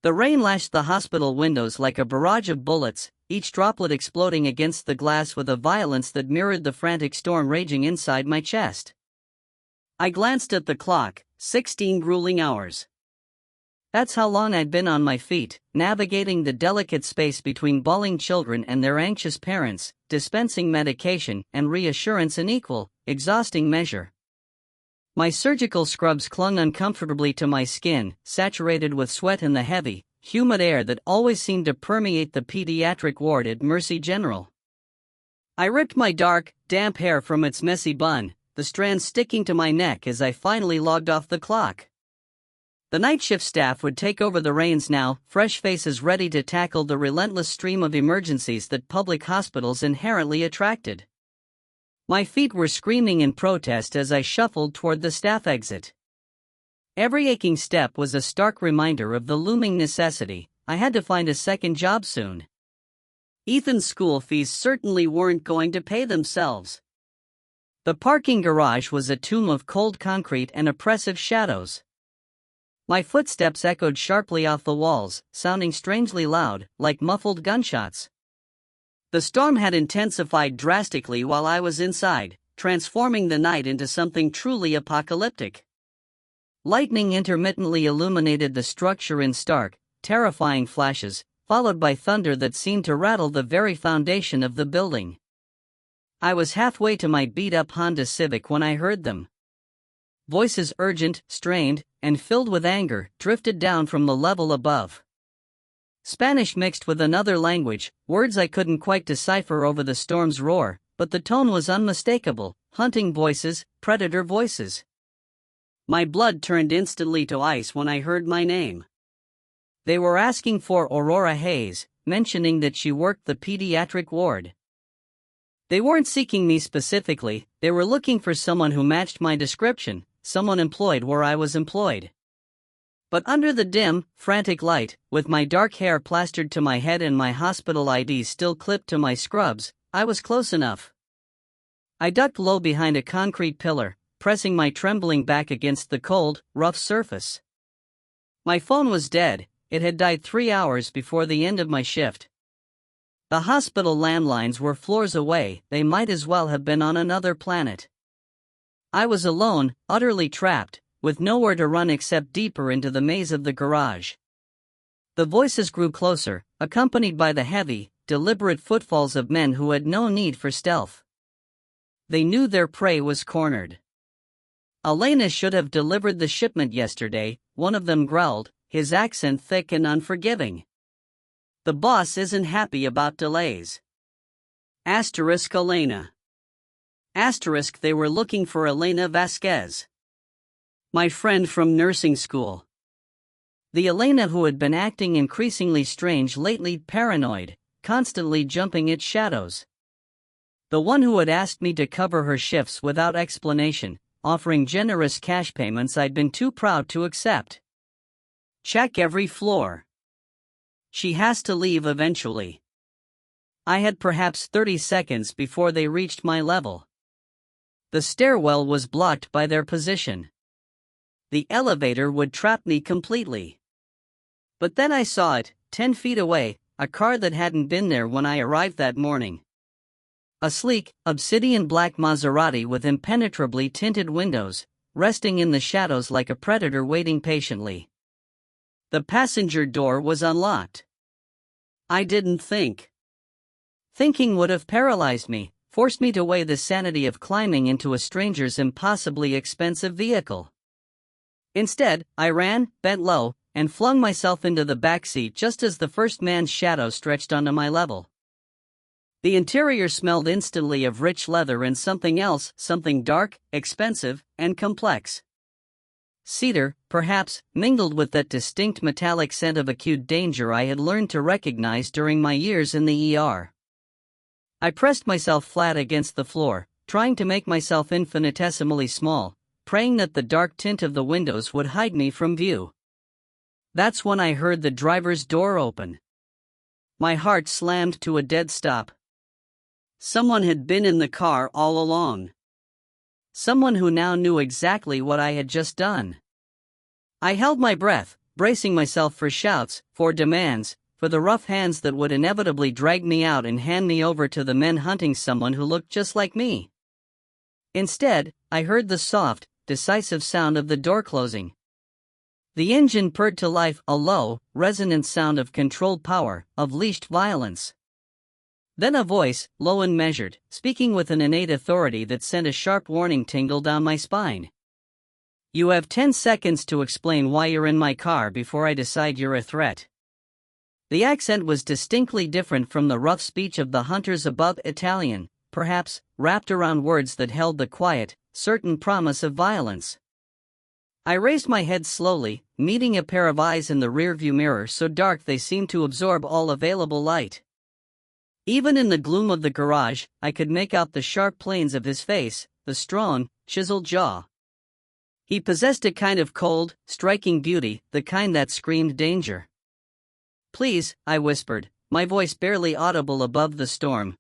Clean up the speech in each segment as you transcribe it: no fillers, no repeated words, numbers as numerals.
The rain lashed the hospital windows like a barrage of bullets, each droplet exploding against the glass with a violence that mirrored the frantic storm raging inside my chest. I glanced at the clock, 16 grueling hours. That's how long I'd been on my feet, navigating the delicate space between bawling children and their anxious parents, dispensing medication and reassurance in equal, exhausting measure. My surgical scrubs clung uncomfortably to my skin, saturated with sweat and the heavy, humid air that always seemed to permeate the pediatric ward at Mercy General. I ripped my dark, damp hair from its messy bun, the strands sticking to my neck as I finally logged off the clock. The night shift staff would take over the reins now, fresh faces ready to tackle the relentless stream of emergencies that public hospitals inherently attracted. My feet were screaming in protest as I shuffled toward the staff exit. Every aching step was a stark reminder of the looming necessity. I had to find a second job soon. Ethan's school fees certainly weren't going to pay themselves. The parking garage was a tomb of cold concrete and oppressive shadows. My footsteps echoed sharply off the walls, sounding strangely loud, like muffled gunshots. The storm had intensified drastically while I was inside, transforming the night into something truly apocalyptic. Lightning intermittently illuminated the structure in stark, terrifying flashes, followed by thunder that seemed to rattle the very foundation of the building. I was halfway to my beat-up Honda Civic when I heard them. Voices urgent, strained, and filled with anger drifted down from the level above. Spanish mixed with another language, words I couldn't quite decipher over the storm's roar, but the tone was unmistakable, hunting voices, predator voices. My blood turned instantly to ice when I heard my name. They were asking for Aurora Hayes, mentioning that she worked the pediatric ward. They weren't seeking me specifically, they were looking for someone who matched my description, someone employed where I was employed. But under the dim, frantic light, with my dark hair plastered to my head and my hospital ID still clipped to my scrubs, I was close enough. I ducked low behind a concrete pillar, pressing my trembling back against the cold, rough surface. My phone was dead, it had died 3 hours before the end of my shift. The hospital landlines were floors away, they might as well have been on another planet. I was alone, utterly trapped, with nowhere to run except deeper into the maze of the garage. The voices grew closer, accompanied by the heavy, deliberate footfalls of men who had no need for stealth. They knew their prey was cornered. Elena should have delivered the shipment yesterday, one of them growled, his accent thick and unforgiving. The boss isn't happy about delays. Asterisk Elena. Asterisk they were looking for Elena Vasquez. My friend from nursing school. The Elena who had been acting increasingly strange lately, paranoid, constantly jumping at shadows. The one who had asked me to cover her shifts without explanation, offering generous cash payments I'd been too proud to accept. Check every floor. She has to leave eventually. I had perhaps 30 seconds before they reached my level. The stairwell was blocked by their position. The elevator would trap me completely. But then I saw it, 10 feet away, a car that hadn't been there when I arrived that morning. A sleek, obsidian black Maserati with impenetrably tinted windows, resting in the shadows like a predator waiting patiently. The passenger door was unlocked. I didn't think. Thinking would have paralyzed me, forced me to weigh the sanity of climbing into a stranger's impossibly expensive vehicle. Instead, I ran, bent low, and flung myself into the back seat just as the first man's shadow stretched onto my level. The interior smelled instantly of rich leather and something else, something dark, expensive, and complex. Cedar, perhaps, mingled with that distinct metallic scent of acute danger I had learned to recognize during my years in the ER. I pressed myself flat against the floor, trying to make myself infinitesimally small, praying that the dark tint of the windows would hide me from view. That's when I heard the driver's door open. My heart slammed to a dead stop. Someone had been in the car all along. Someone who now knew exactly what I had just done. I held my breath, bracing myself for shouts, for demands, for the rough hands that would inevitably drag me out and hand me over to the men hunting someone who looked just like me. Instead, I heard the soft, decisive sound of the door closing. The engine purred to life, a low, resonant sound of controlled power, of leashed violence. Then a voice, low and measured, speaking with an innate authority that sent a sharp warning tingle down my spine. "You have 10 seconds to explain why you're in my car before I decide you're a threat." The accent was distinctly different from the rough speech of the hunters above, Italian, perhaps, wrapped around words that held the quiet, certain promise of violence. I raised my head slowly, meeting a pair of eyes in the rearview mirror so dark they seemed to absorb all available light. Even in the gloom of the garage, I could make out the sharp planes of his face, the strong, chiseled jaw. He possessed a kind of cold, striking beauty, the kind that screamed danger. "Please," I whispered, my voice barely audible above the storm.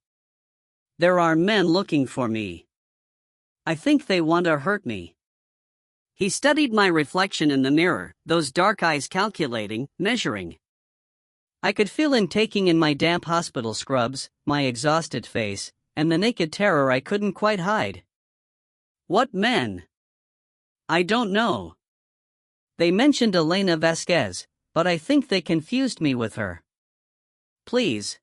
"There are men looking for me. I think they want to hurt me." He studied my reflection in the mirror, those dark eyes calculating, measuring. I could feel him taking in my damp hospital scrubs, my exhausted face, and the naked terror I couldn't quite hide. "What men?" "I don't know. They mentioned Elena Vasquez, but I think they confused me with her. Please.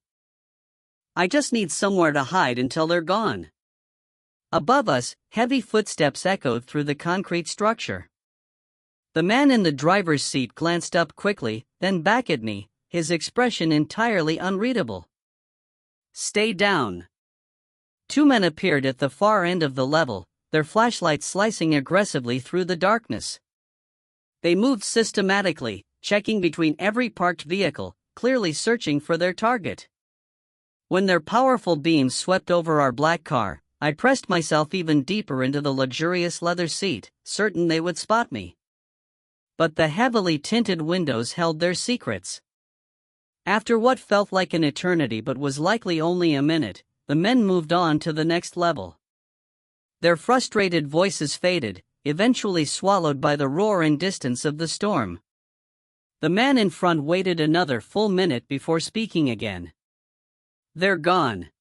I just need somewhere to hide until they're gone." Above us, heavy footsteps echoed through the concrete structure. The man in the driver's seat glanced up quickly, then back at me, his expression entirely unreadable. "Stay down." Two men appeared at the far end of the level, their flashlights slicing aggressively through the darkness. They moved systematically, checking between every parked vehicle, clearly searching for their target. When their powerful beams swept over our black car, I pressed myself even deeper into the luxurious leather seat, certain they would spot me. But the heavily tinted windows held their secrets. After what felt like an eternity but was likely only a minute, the men moved on to the next level. Their frustrated voices faded, eventually swallowed by the roar and distance of the storm. The man in front waited another full minute before speaking again. "They're gone."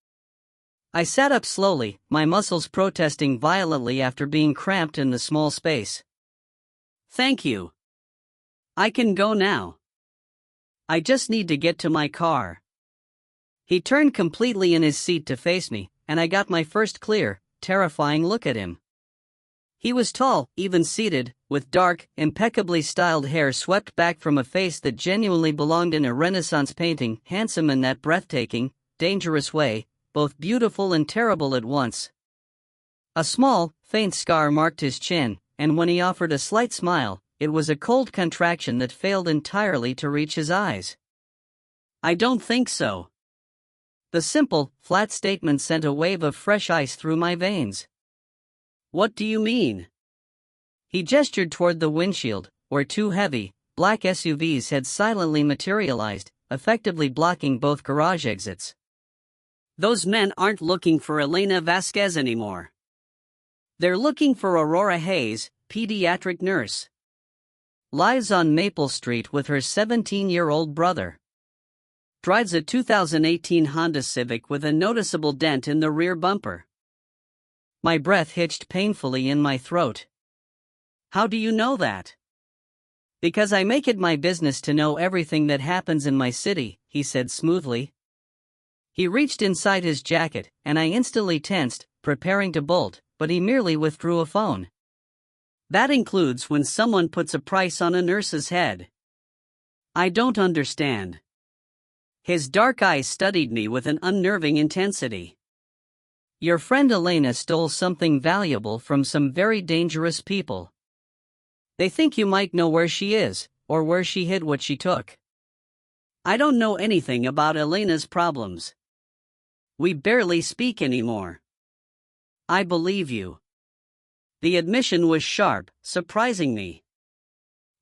I sat up slowly, my muscles protesting violently after being cramped in the small space. "Thank you. I can go now. I just need to get to my car." He turned completely in his seat to face me, and I got my first clear, terrifying look at him. He was tall, even-seated, with dark, impeccably styled hair swept back from a face that genuinely belonged in a Renaissance painting, handsome in that breathtaking, dangerous way, both beautiful and terrible at once. A small, faint scar marked his chin, and when he offered a slight smile, it was a cold contraction that failed entirely to reach his eyes. "I don't think so." The simple, flat statement sent a wave of fresh ice through my veins. "What do you mean?" He gestured toward the windshield, where two heavy, black SUVs had silently materialized, effectively blocking both garage exits. "Those men aren't looking for Elena Vasquez anymore. They're looking for Aurora Hayes, pediatric nurse. Lives on Maple Street with her 17-year-old brother. Drives a 2018 Honda Civic with a noticeable dent in the rear bumper." My breath hitched painfully in my throat. "How do you know that?" "Because I make it my business to know everything that happens in my city," he said smoothly. He reached inside his jacket, and I instantly tensed, preparing to bolt, but he merely withdrew a phone. "That includes when someone puts a price on a nurse's head." "I don't understand." His dark eyes studied me with an unnerving intensity. "Your friend Elena stole something valuable from some very dangerous people. They think you might know where she is, or where she hid what she took." "I don't know anything about Elena's problems. We barely speak anymore." "I believe you." The admission was sharp, surprising me.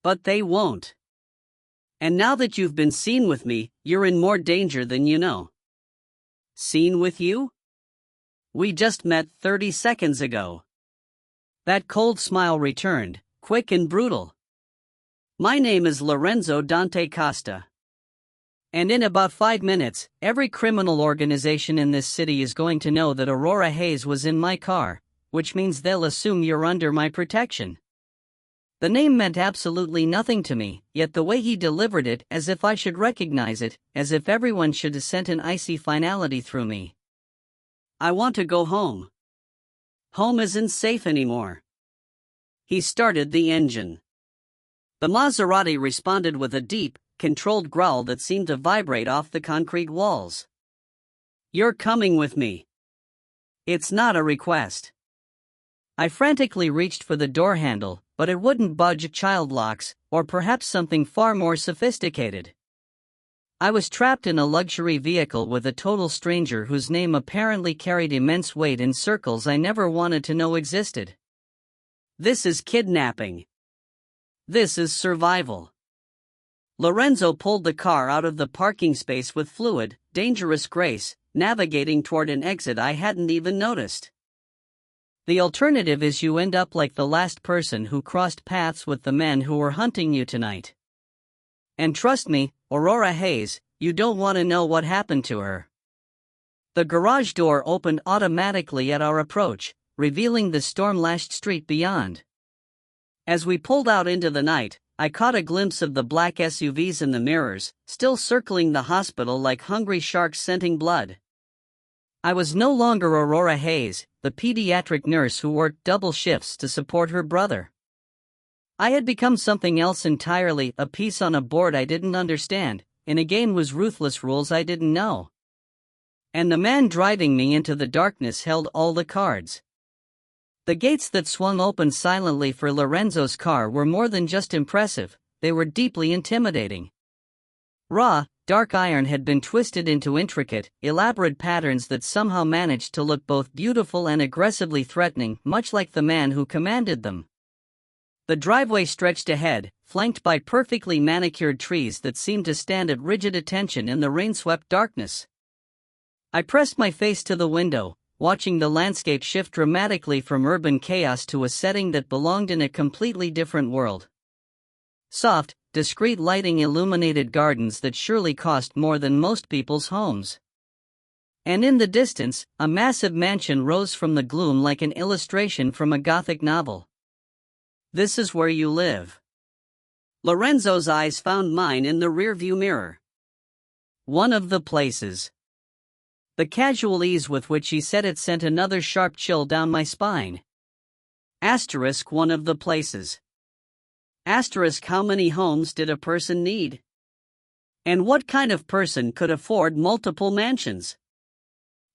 "But they won't. And now that you've been seen with me, you're in more danger than you know." "Seen with you? We just met 30 seconds ago." That cold smile returned, quick and brutal. My name is Lorenzo Dante Costa. And in about 5 minutes, every criminal organization in this city is going to know that Aurora Hayes was in my car, which means they'll assume you're under my protection. The name meant absolutely nothing to me, yet the way he delivered it, as if I should recognize it, as if everyone should have sent an icy finality through me. I want to go home. Home isn't safe anymore. He started the engine. The Maserati responded with a deep, controlled growl that seemed to vibrate off the concrete walls. You're coming with me. It's not a request. I frantically reached for the door handle, but it wouldn't budge. Child locks, or perhaps something far more sophisticated. I was trapped in a luxury vehicle with a total stranger whose name apparently carried immense weight in circles I never wanted to know existed. This is kidnapping. This is survival. Lorenzo pulled the car out of the parking space with fluid, dangerous grace, navigating toward an exit I hadn't even noticed. The alternative is you end up like the last person who crossed paths with the men who were hunting you tonight. And trust me, Aurora Hayes, you don't want to know what happened to her. The garage door opened automatically at our approach, revealing the storm-lashed street beyond. As we pulled out into the night, I caught a glimpse of the black SUVs in the mirrors, still circling the hospital like hungry sharks scenting blood. I was no longer Aurora Hayes, the pediatric nurse who worked double shifts to support her brother. I had become something else entirely, a piece on a board I didn't understand, in a game whose ruthless rules I didn't know. And the man driving me into the darkness held all the cards. The gates that swung open silently for Lorenzo's car were more than just impressive, they were deeply intimidating. Raw, dark iron had been twisted into intricate, elaborate patterns that somehow managed to look both beautiful and aggressively threatening, much like the man who commanded them. The driveway stretched ahead, flanked by perfectly manicured trees that seemed to stand at rigid attention in the rain-swept darkness. I pressed my face to the window, watching the landscape shift dramatically from urban chaos to a setting that belonged in a completely different world. Soft, discreet lighting illuminated gardens that surely cost more than most people's homes. And in the distance, a massive mansion rose from the gloom like an illustration from a Gothic novel. This is where you live. Lorenzo's eyes found mine in the rearview mirror. One of the places. The casual ease with which he said it sent another sharp chill down my spine. Asterisk one of the places. Asterisk how many homes did a person need? And what kind of person could afford multiple mansions?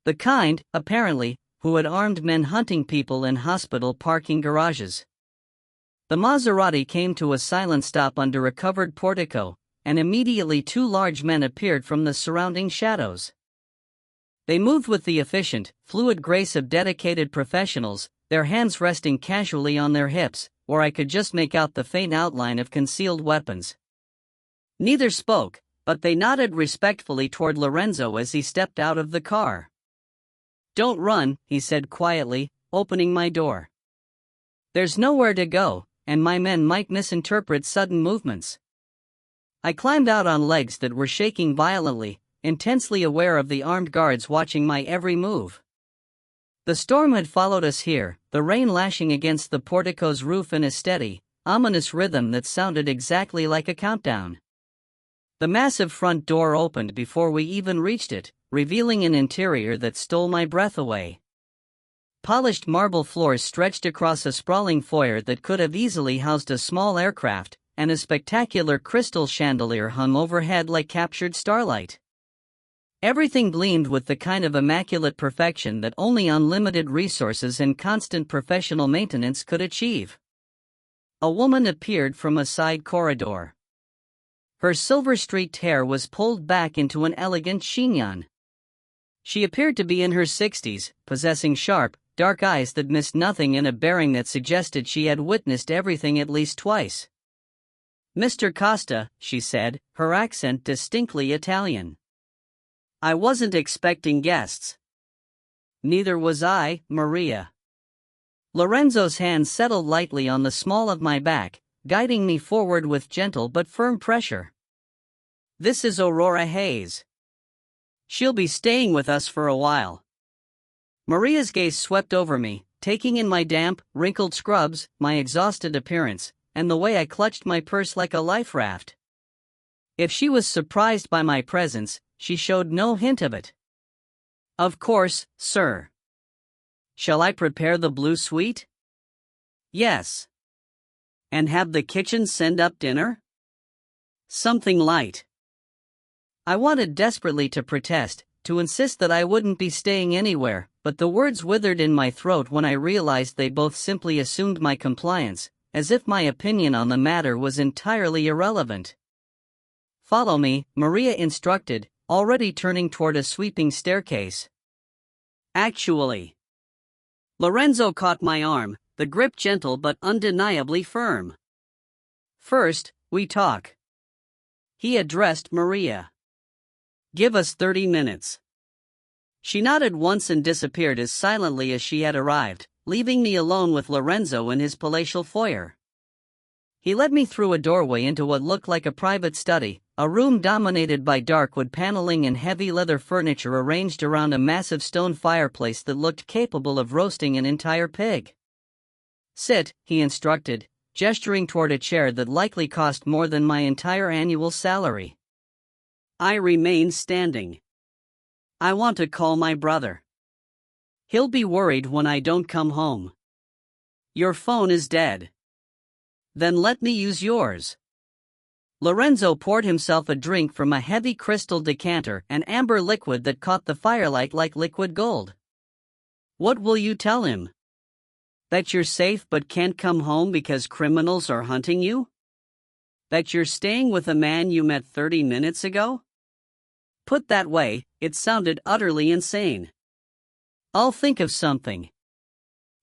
The kind, apparently, who had armed men hunting people in hospital parking garages. The Maserati came to a silent stop under a covered portico, and immediately 2 large men appeared from the surrounding shadows. They moved with the efficient, fluid grace of dedicated professionals, their hands resting casually on their hips, or I could just make out the faint outline of concealed weapons. Neither spoke, but they nodded respectfully toward Lorenzo as he stepped out of the car. "Don't run," he said quietly, opening my door. "There's nowhere to go, and my men might misinterpret sudden movements." I climbed out on legs that were shaking violently, intensely aware of the armed guards watching my every move. The storm had followed us here, the rain lashing against the portico's roof in a steady, ominous rhythm that sounded exactly like a countdown. The massive front door opened before we even reached it, revealing an interior that stole my breath away. Polished marble floors stretched across a sprawling foyer that could have easily housed a small aircraft, and a spectacular crystal chandelier hung overhead like captured starlight. Everything gleamed with the kind of immaculate perfection that only unlimited resources and constant professional maintenance could achieve. A woman appeared from a side corridor. Her silver-streaked hair was pulled back into an elegant chignon. She appeared to be in her 60s, possessing sharp, dark eyes that missed nothing and a bearing that suggested she had witnessed everything at least twice. "Mr. Costa," she said, her accent distinctly Italian. "I wasn't expecting guests." "Neither was I, Maria." Lorenzo's hand settled lightly on the small of my back, guiding me forward with gentle but firm pressure. "This is Aurora Hayes. She'll be staying with us for a while." Maria's gaze swept over me, taking in my damp, wrinkled scrubs, my exhausted appearance, and the way I clutched my purse like a life raft. If she was surprised by my presence, she showed no hint of it. "Of course, sir. Shall I prepare the blue suite?" "Yes." "And have the kitchen send up dinner?" "Something light." I wanted desperately to protest, to insist that I wouldn't be staying anywhere, but the words withered in my throat when I realized they both simply assumed my compliance, as if my opinion on the matter was entirely irrelevant. "Follow me," Maria instructed, already turning toward a sweeping staircase. "Actually." Lorenzo caught my arm, the grip gentle but undeniably firm. "First, we talk." He addressed Maria. "Give us 30 minutes. She nodded once and disappeared as silently as she had arrived, leaving me alone with Lorenzo in his palatial foyer. He led me through a doorway into what looked like a private study, a room dominated by dark wood paneling and heavy leather furniture arranged around a massive stone fireplace that looked capable of roasting an entire pig. "Sit," he instructed, gesturing toward a chair that likely cost more than my entire annual salary. I remained standing. "I want to call my brother. He'll be worried when I don't come home." "Your phone is dead." "Then let me use yours." Lorenzo poured himself a drink from a heavy crystal decanter, an amber liquid that caught the firelight like liquid gold. "What will you tell him? That you're safe but can't come home because criminals are hunting you? That you're staying with a man you met 30 minutes ago?" Put that way, it sounded utterly insane. "I'll think of something."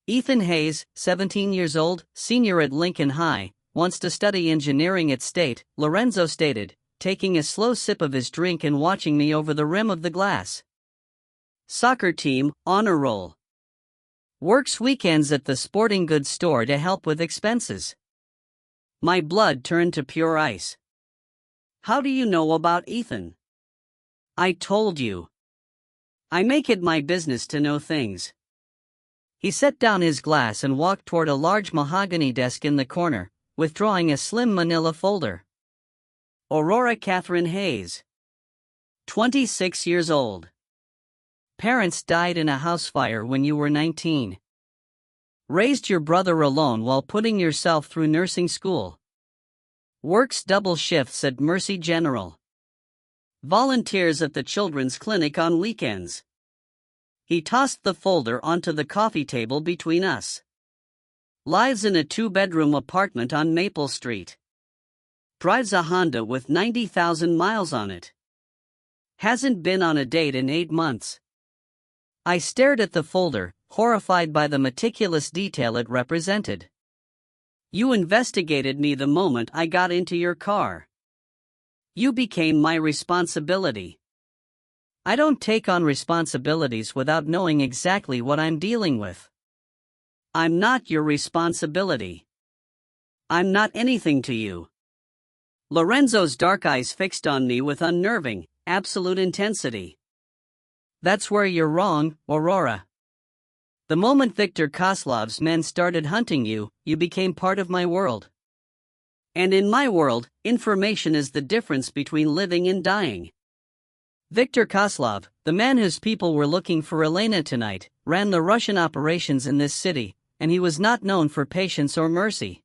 Ethan Hayes, 17 years old, senior at Lincoln High, wants to study engineering at State, Lorenzo stated, taking a slow sip of his drink and watching me over the rim of the glass. "Soccer team, honor roll. Works weekends at the sporting goods store to help with expenses." My blood turned to pure ice. "How do you know about Ethan?" "I told you. I make it my business to know things." He set down his glass and walked toward a large mahogany desk in the corner, withdrawing a slim manila folder. "Aurora Catherine Hayes. 26 years old. Parents died in a house fire when you were 19. Raised your brother alone while putting yourself through nursing school. Works double shifts at Mercy General. Volunteers at the children's clinic on weekends." He tossed the folder onto the coffee table between us. "Lives in a 2-bedroom apartment on Maple Street. Drives a Honda with 90,000 miles on it. Hasn't been on a date in 8 months." I stared at the folder, horrified by the meticulous detail it represented. "You investigated me the moment I got into your car. You became my responsibility. I don't take on responsibilities without knowing exactly what I'm dealing with. I'm not your responsibility. I'm not anything to you." Lorenzo's dark eyes fixed on me with unnerving, absolute intensity. "That's where you're wrong, Aurora. The moment Viktor Kozlov's men started hunting you, you became part of my world. And in my world, information is the difference between living and dying. Viktor Kozlov, the man whose people were looking for Elena tonight, ran the Russian operations in this city, and he was not known for patience or mercy."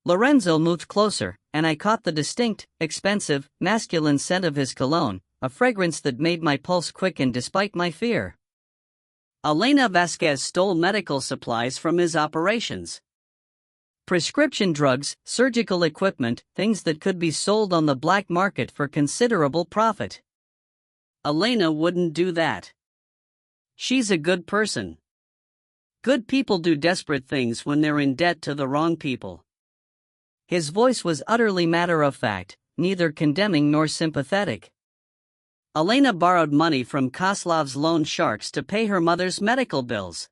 Lorenzo moved closer, and I caught the distinct, expensive, masculine scent of his cologne, a fragrance that made my pulse quicken despite my fear. "Elena Vasquez stole medical supplies from his operations. Prescription drugs, surgical equipment, things that could be sold on the black market for considerable profit. Elena wouldn't do that. She's a good person. Good people do desperate things when they're in debt to the wrong people." His voice was utterly matter-of-fact, neither condemning nor sympathetic. "Elena borrowed money from Kozlov's loan sharks to pay her mother's medical bills.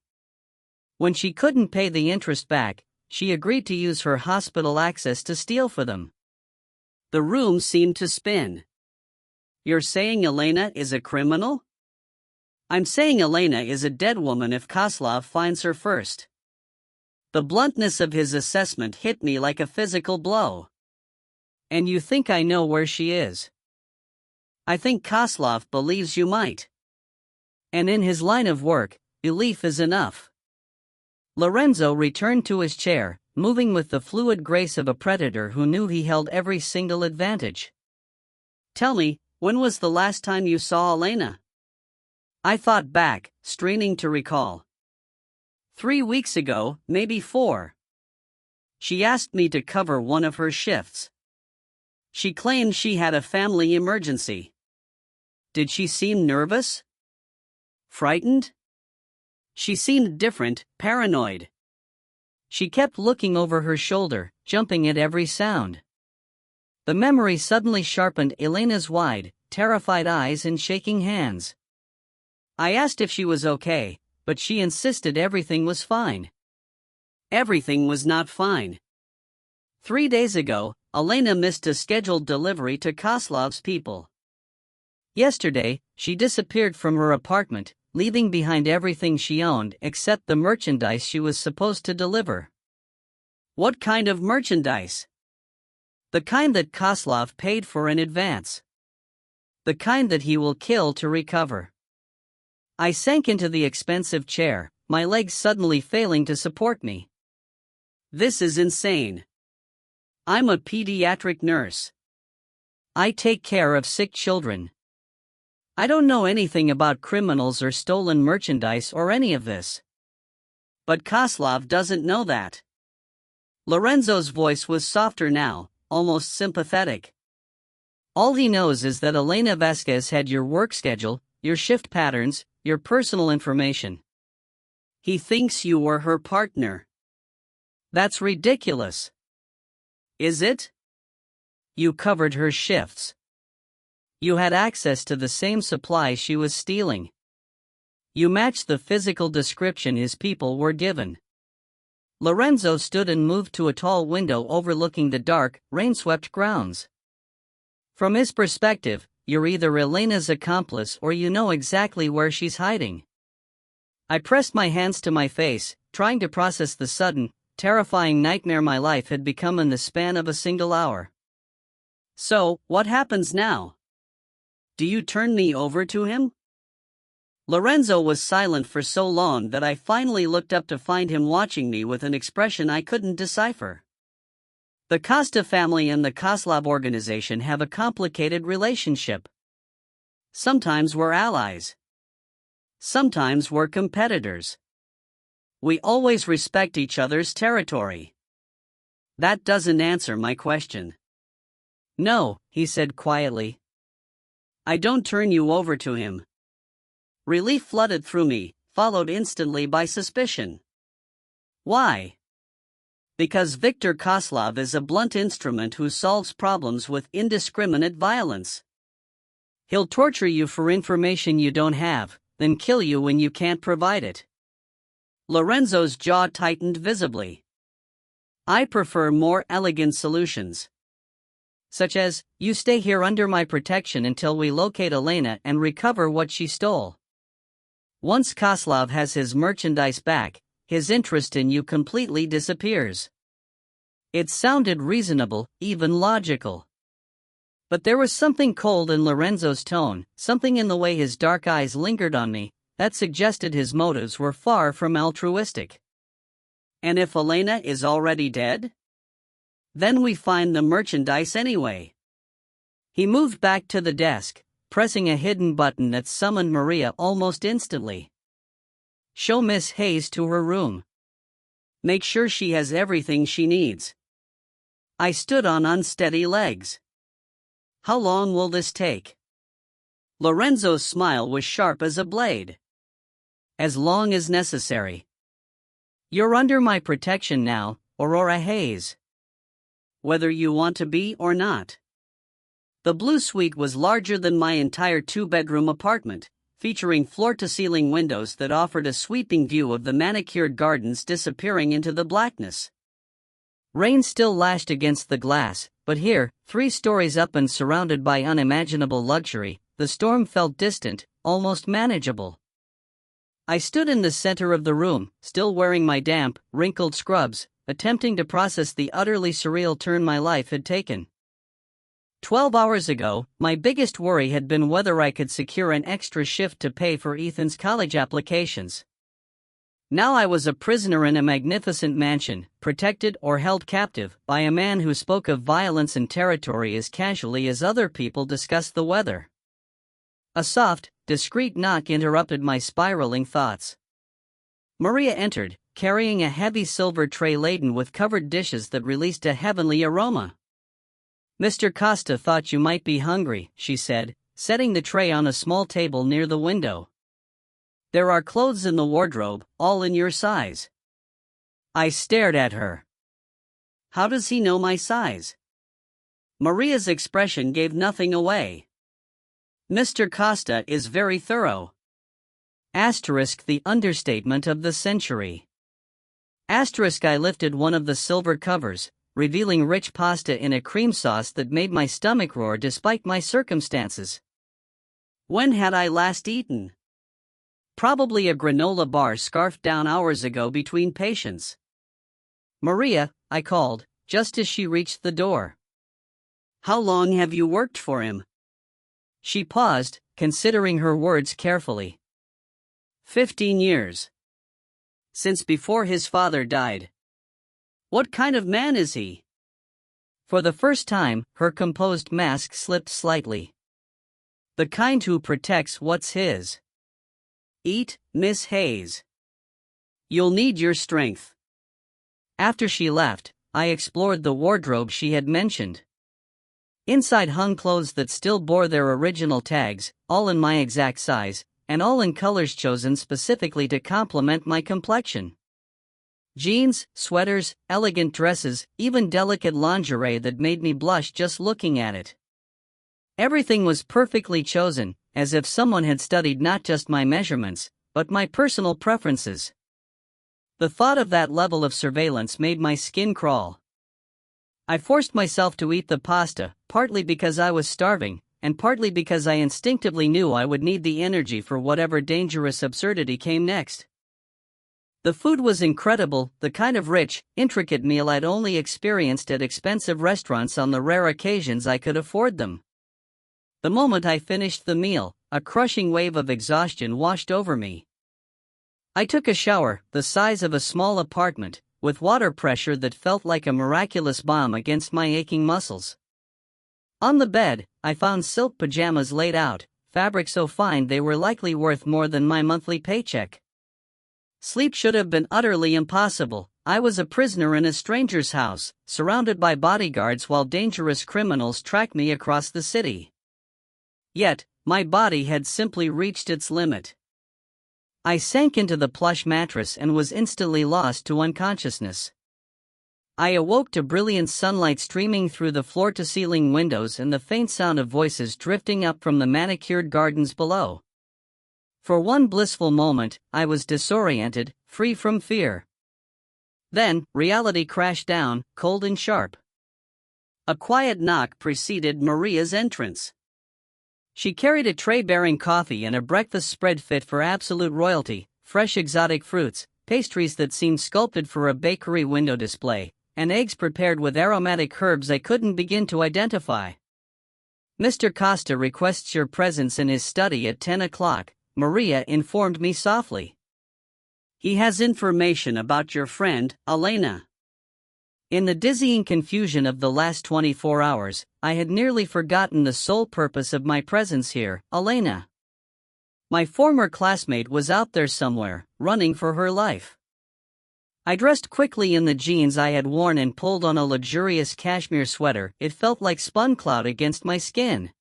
When she couldn't pay the interest back, she agreed to use her hospital access to steal for them. The room seemed to spin. You're saying Elena is a criminal? I'm saying Elena is a dead woman if Koslov finds her first. The bluntness of his assessment hit me like a physical blow. And you think I know where she is? I think Koslov believes you might. And in his line of work, belief is enough. Lorenzo returned to his chair, moving with the fluid grace of a predator who knew he held every single advantage. Tell me, when was the last time you saw Elena? I thought back, straining to recall. 3 weeks ago, maybe 4. She asked me to cover one of her shifts. She claimed she had a family emergency. Did she seem nervous? Frightened? She seemed different, paranoid. She kept looking over her shoulder, jumping at every sound. The memory suddenly sharpened Elena's wide, terrified eyes and shaking hands. I asked if she was okay, but she insisted everything was fine. Everything was not fine. 3 days ago, Elena missed a scheduled delivery to Koslov's people. Yesterday, she disappeared from her apartment, leaving behind everything she owned except the merchandise she was supposed to deliver. What kind of merchandise? The kind that Koslov paid for in advance. The kind that he will kill to recover. I sank into the expensive chair, my legs suddenly failing to support me. This is insane. I'm a pediatric nurse. I take care of sick children. I don't know anything about criminals or stolen merchandise or any of this. But Koslov doesn't know that. Lorenzo's voice was softer now, almost sympathetic. All he knows is that Elena Vasquez had your work schedule, your shift patterns, your personal information. He thinks you were her partner. That's ridiculous. Is it? You covered her shifts. You had access to the same supplies she was stealing. You matched the physical description his people were given. Lorenzo stood and moved to a tall window overlooking the dark, rain-swept grounds. From his perspective, you're either Elena's accomplice or you know exactly where she's hiding. I pressed my hands to my face, trying to process the sudden, terrifying nightmare my life had become in the span of a single hour. So, what happens now? Do you turn me over to him? Lorenzo was silent for so long that I finally looked up to find him watching me with an expression I couldn't decipher. The Costa family and the Koslov organization have a complicated relationship. Sometimes we're allies. Sometimes we're competitors. We always respect each other's territory. That doesn't answer my question. No, he said quietly. I don't turn you over to him. Relief flooded through me, followed instantly by suspicion. Why? Because Viktor Koslov is a blunt instrument who solves problems with indiscriminate violence. He'll torture you for information you don't have, then kill you when you can't provide it. Lorenzo's jaw tightened visibly. I prefer more elegant solutions. Such as, you stay here under my protection until we locate Elena and recover what she stole. Once Koslov has his merchandise back, his interest in you completely disappears. It sounded reasonable, even logical. But there was something cold in Lorenzo's tone, something in the way his dark eyes lingered on me, that suggested his motives were far from altruistic. And if Elena is already dead? Then we find the merchandise anyway. He moved back to the desk, pressing a hidden button that summoned Maria almost instantly. Show Miss Hayes to her room. Make sure she has everything she needs. I stood on unsteady legs. How long will this take? Lorenzo's smile was sharp as a blade. As long as necessary. You're under my protection now, Aurora Hayes. Whether you want to be or not. The blue suite was larger than my entire 2-bedroom apartment, featuring floor-to-ceiling windows that offered a sweeping view of the manicured gardens disappearing into the blackness. Rain still lashed against the glass, but here, 3 stories up and surrounded by unimaginable luxury, the storm felt distant, almost manageable. I stood in the center of the room, still wearing my damp, wrinkled scrubs, attempting to process the utterly surreal turn my life had taken. 12 hours ago, my biggest worry had been whether I could secure an extra shift to pay for Ethan's college applications. Now I was a prisoner in a magnificent mansion, protected or held captive by a man who spoke of violence and territory as casually as other people discussed the weather. A soft, discreet knock interrupted my spiraling thoughts. Maria entered, carrying a heavy silver tray laden with covered dishes that released a heavenly aroma. "Mr. Costa thought you might be hungry," she said, setting the tray on a small table near the window. "There are clothes in the wardrobe, all in your size." I stared at her. How does he know my size? Maria's expression gave nothing away. "Mr. Costa is very thorough." Asterisk the understatement of the century. Asterisk I lifted one of the silver covers, revealing rich pasta in a cream sauce that made my stomach roar despite my circumstances. When had I last eaten? Probably a granola bar scarfed down hours ago between patients. "Maria," I called, just as she reached the door. "How long have you worked for him?" She paused, considering her words carefully. 15 years. Since before his father died. What kind of man is he? For the first time, her composed mask slipped slightly. The kind who protects what's his. Eat, Miss Hayes. You'll need your strength. After she left, I explored the wardrobe she had mentioned. Inside hung clothes that still bore their original tags, all in my exact size, and all in colors chosen specifically to complement my complexion. Jeans, sweaters, elegant dresses, even delicate lingerie that made me blush just looking at it. Everything was perfectly chosen, as if someone had studied not just my measurements, but my personal preferences. The thought of that level of surveillance made my skin crawl. I forced myself to eat the pasta, partly because I was starving, and partly because I instinctively knew I would need the energy for whatever dangerous absurdity came next. The food was incredible, the kind of rich, intricate meal I'd only experienced at expensive restaurants on the rare occasions I could afford them. The moment I finished the meal, a crushing wave of exhaustion washed over me. I took a shower, the size of a small apartment, with water pressure that felt like a miraculous balm against my aching muscles. On the bed, I found silk pajamas laid out, fabric so fine they were likely worth more than my monthly paycheck. Sleep should have been utterly impossible. I was a prisoner in a stranger's house, surrounded by bodyguards while dangerous criminals tracked me across the city. Yet, my body had simply reached its limit. I sank into the plush mattress and was instantly lost to unconsciousness. I awoke to brilliant sunlight streaming through the floor-to-ceiling windows and the faint sound of voices drifting up from the manicured gardens below. For one blissful moment, I was disoriented, free from fear. Then, reality crashed down, cold and sharp. A quiet knock preceded Maria's entrance. She carried a tray bearing coffee and a breakfast spread fit for absolute royalty, fresh exotic fruits, pastries that seemed sculpted for a bakery window display, and eggs prepared with aromatic herbs I couldn't begin to identify. "Mr. Costa requests your presence in his study at 10 o'clock, Maria informed me softly. "He has information about your friend, Elena." In the dizzying confusion of the last 24 hours, I had nearly forgotten the sole purpose of my presence here, Elena. My former classmate was out there somewhere, running for her life. I dressed quickly in the jeans I had worn and pulled on a luxurious cashmere sweater. It felt like spun cloud against my skin.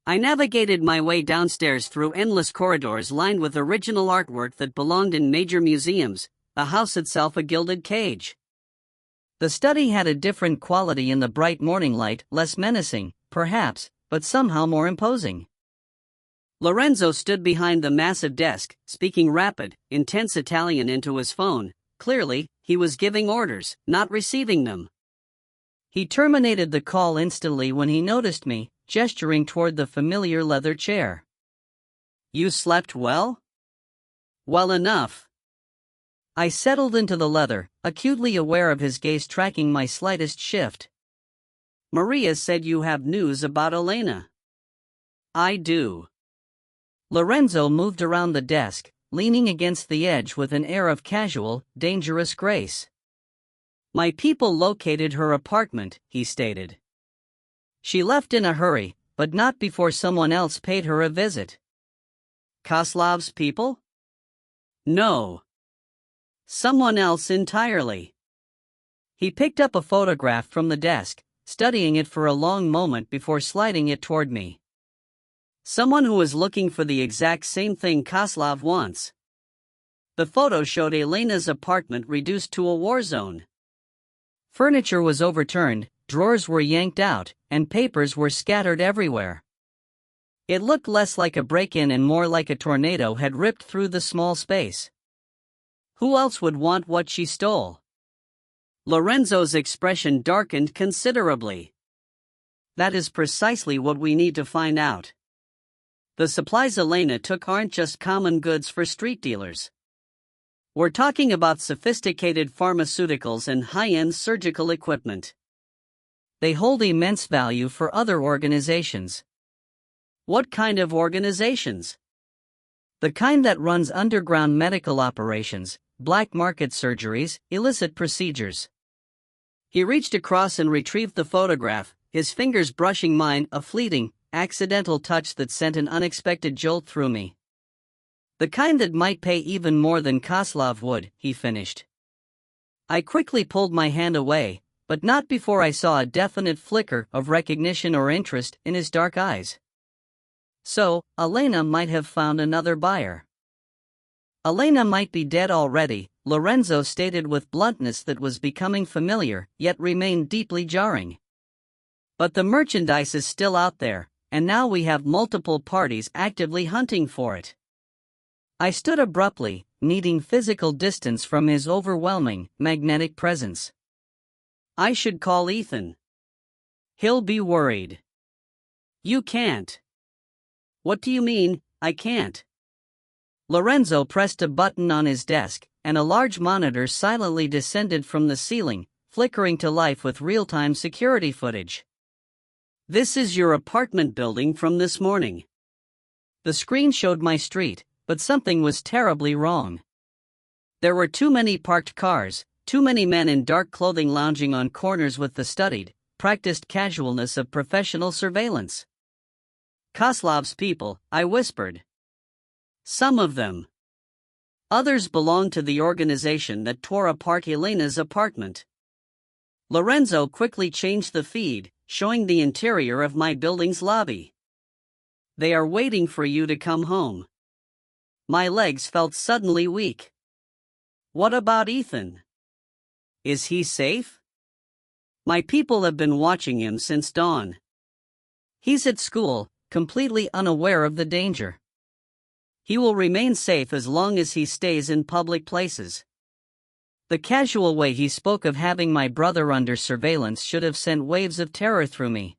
I navigated my way downstairs through endless corridors lined with original artwork that belonged in major museums, the house itself a gilded cage. The study had a different quality in the bright morning light, less menacing, perhaps, but somehow more imposing. Lorenzo stood behind the massive desk, speaking rapid, intense Italian into his phone. Clearly, he was giving orders, not receiving them. He terminated the call instantly when he noticed me, gesturing toward the familiar leather chair. "You slept well?" "Well enough." I settled into the leather, acutely aware of his gaze tracking my slightest shift. "Maria said you have news about Elena." "I do." Lorenzo moved around the desk, leaning against the edge with an air of casual, dangerous grace. "My people located her apartment," he stated. "She left in a hurry, but not before someone else paid her a visit." "Koslov's people?" "No. Someone else entirely." He picked up a photograph from the desk, studying it for a long moment before sliding it toward me. "Someone who is looking for the exact same thing Koslov wants." The photo showed Elena's apartment reduced to a war zone. Furniture was overturned, drawers were yanked out, and papers were scattered everywhere. It looked less like a break-in and more like a tornado had ripped through the small space. Who else would want what she stole? Lorenzo's expression darkened considerably. "That is precisely what we need to find out. The supplies Elena took aren't just common goods for street dealers. We're talking about sophisticated pharmaceuticals and high-end surgical equipment. They hold immense value for other organizations." "What kind of organizations?" "The kind that runs underground medical operations, black market surgeries, illicit procedures." He reached across and retrieved the photograph, his fingers brushing mine, a fleeting, accidental touch that sent an unexpected jolt through me. "The kind that might pay even more than Koslov would," he finished. I quickly pulled my hand away, but not before I saw a definite flicker of recognition or interest in his dark eyes. So, Elena might have found another buyer. Elena might be dead already, Lorenzo stated with bluntness that was becoming familiar, yet remained deeply jarring. But the merchandise is still out there, and now we have multiple parties actively hunting for it. I stood abruptly, needing physical distance from his overwhelming, magnetic presence. "I should call Ethan. He'll be worried." "You can't." "What do you mean, I can't?" Lorenzo pressed a button on his desk, and a large monitor silently descended from the ceiling, flickering to life with real-time security footage. "This is your apartment building from this morning." The screen showed my street, but something was terribly wrong. There were too many parked cars, too many men in dark clothing lounging on corners with the studied, practiced casualness of professional surveillance. "Koslov's people," I whispered. "Some of them. Others belong to the organization that tore apart Elena's apartment." Lorenzo quickly changed the feed, showing the interior of my building's lobby. "They are waiting for you to come home." My legs felt suddenly weak. "What about Ethan? Is he safe?" "My people have been watching him since dawn. He's at school, completely unaware of the danger. He will remain safe as long as he stays in public places." The casual way he spoke of having my brother under surveillance should have sent waves of terror through me.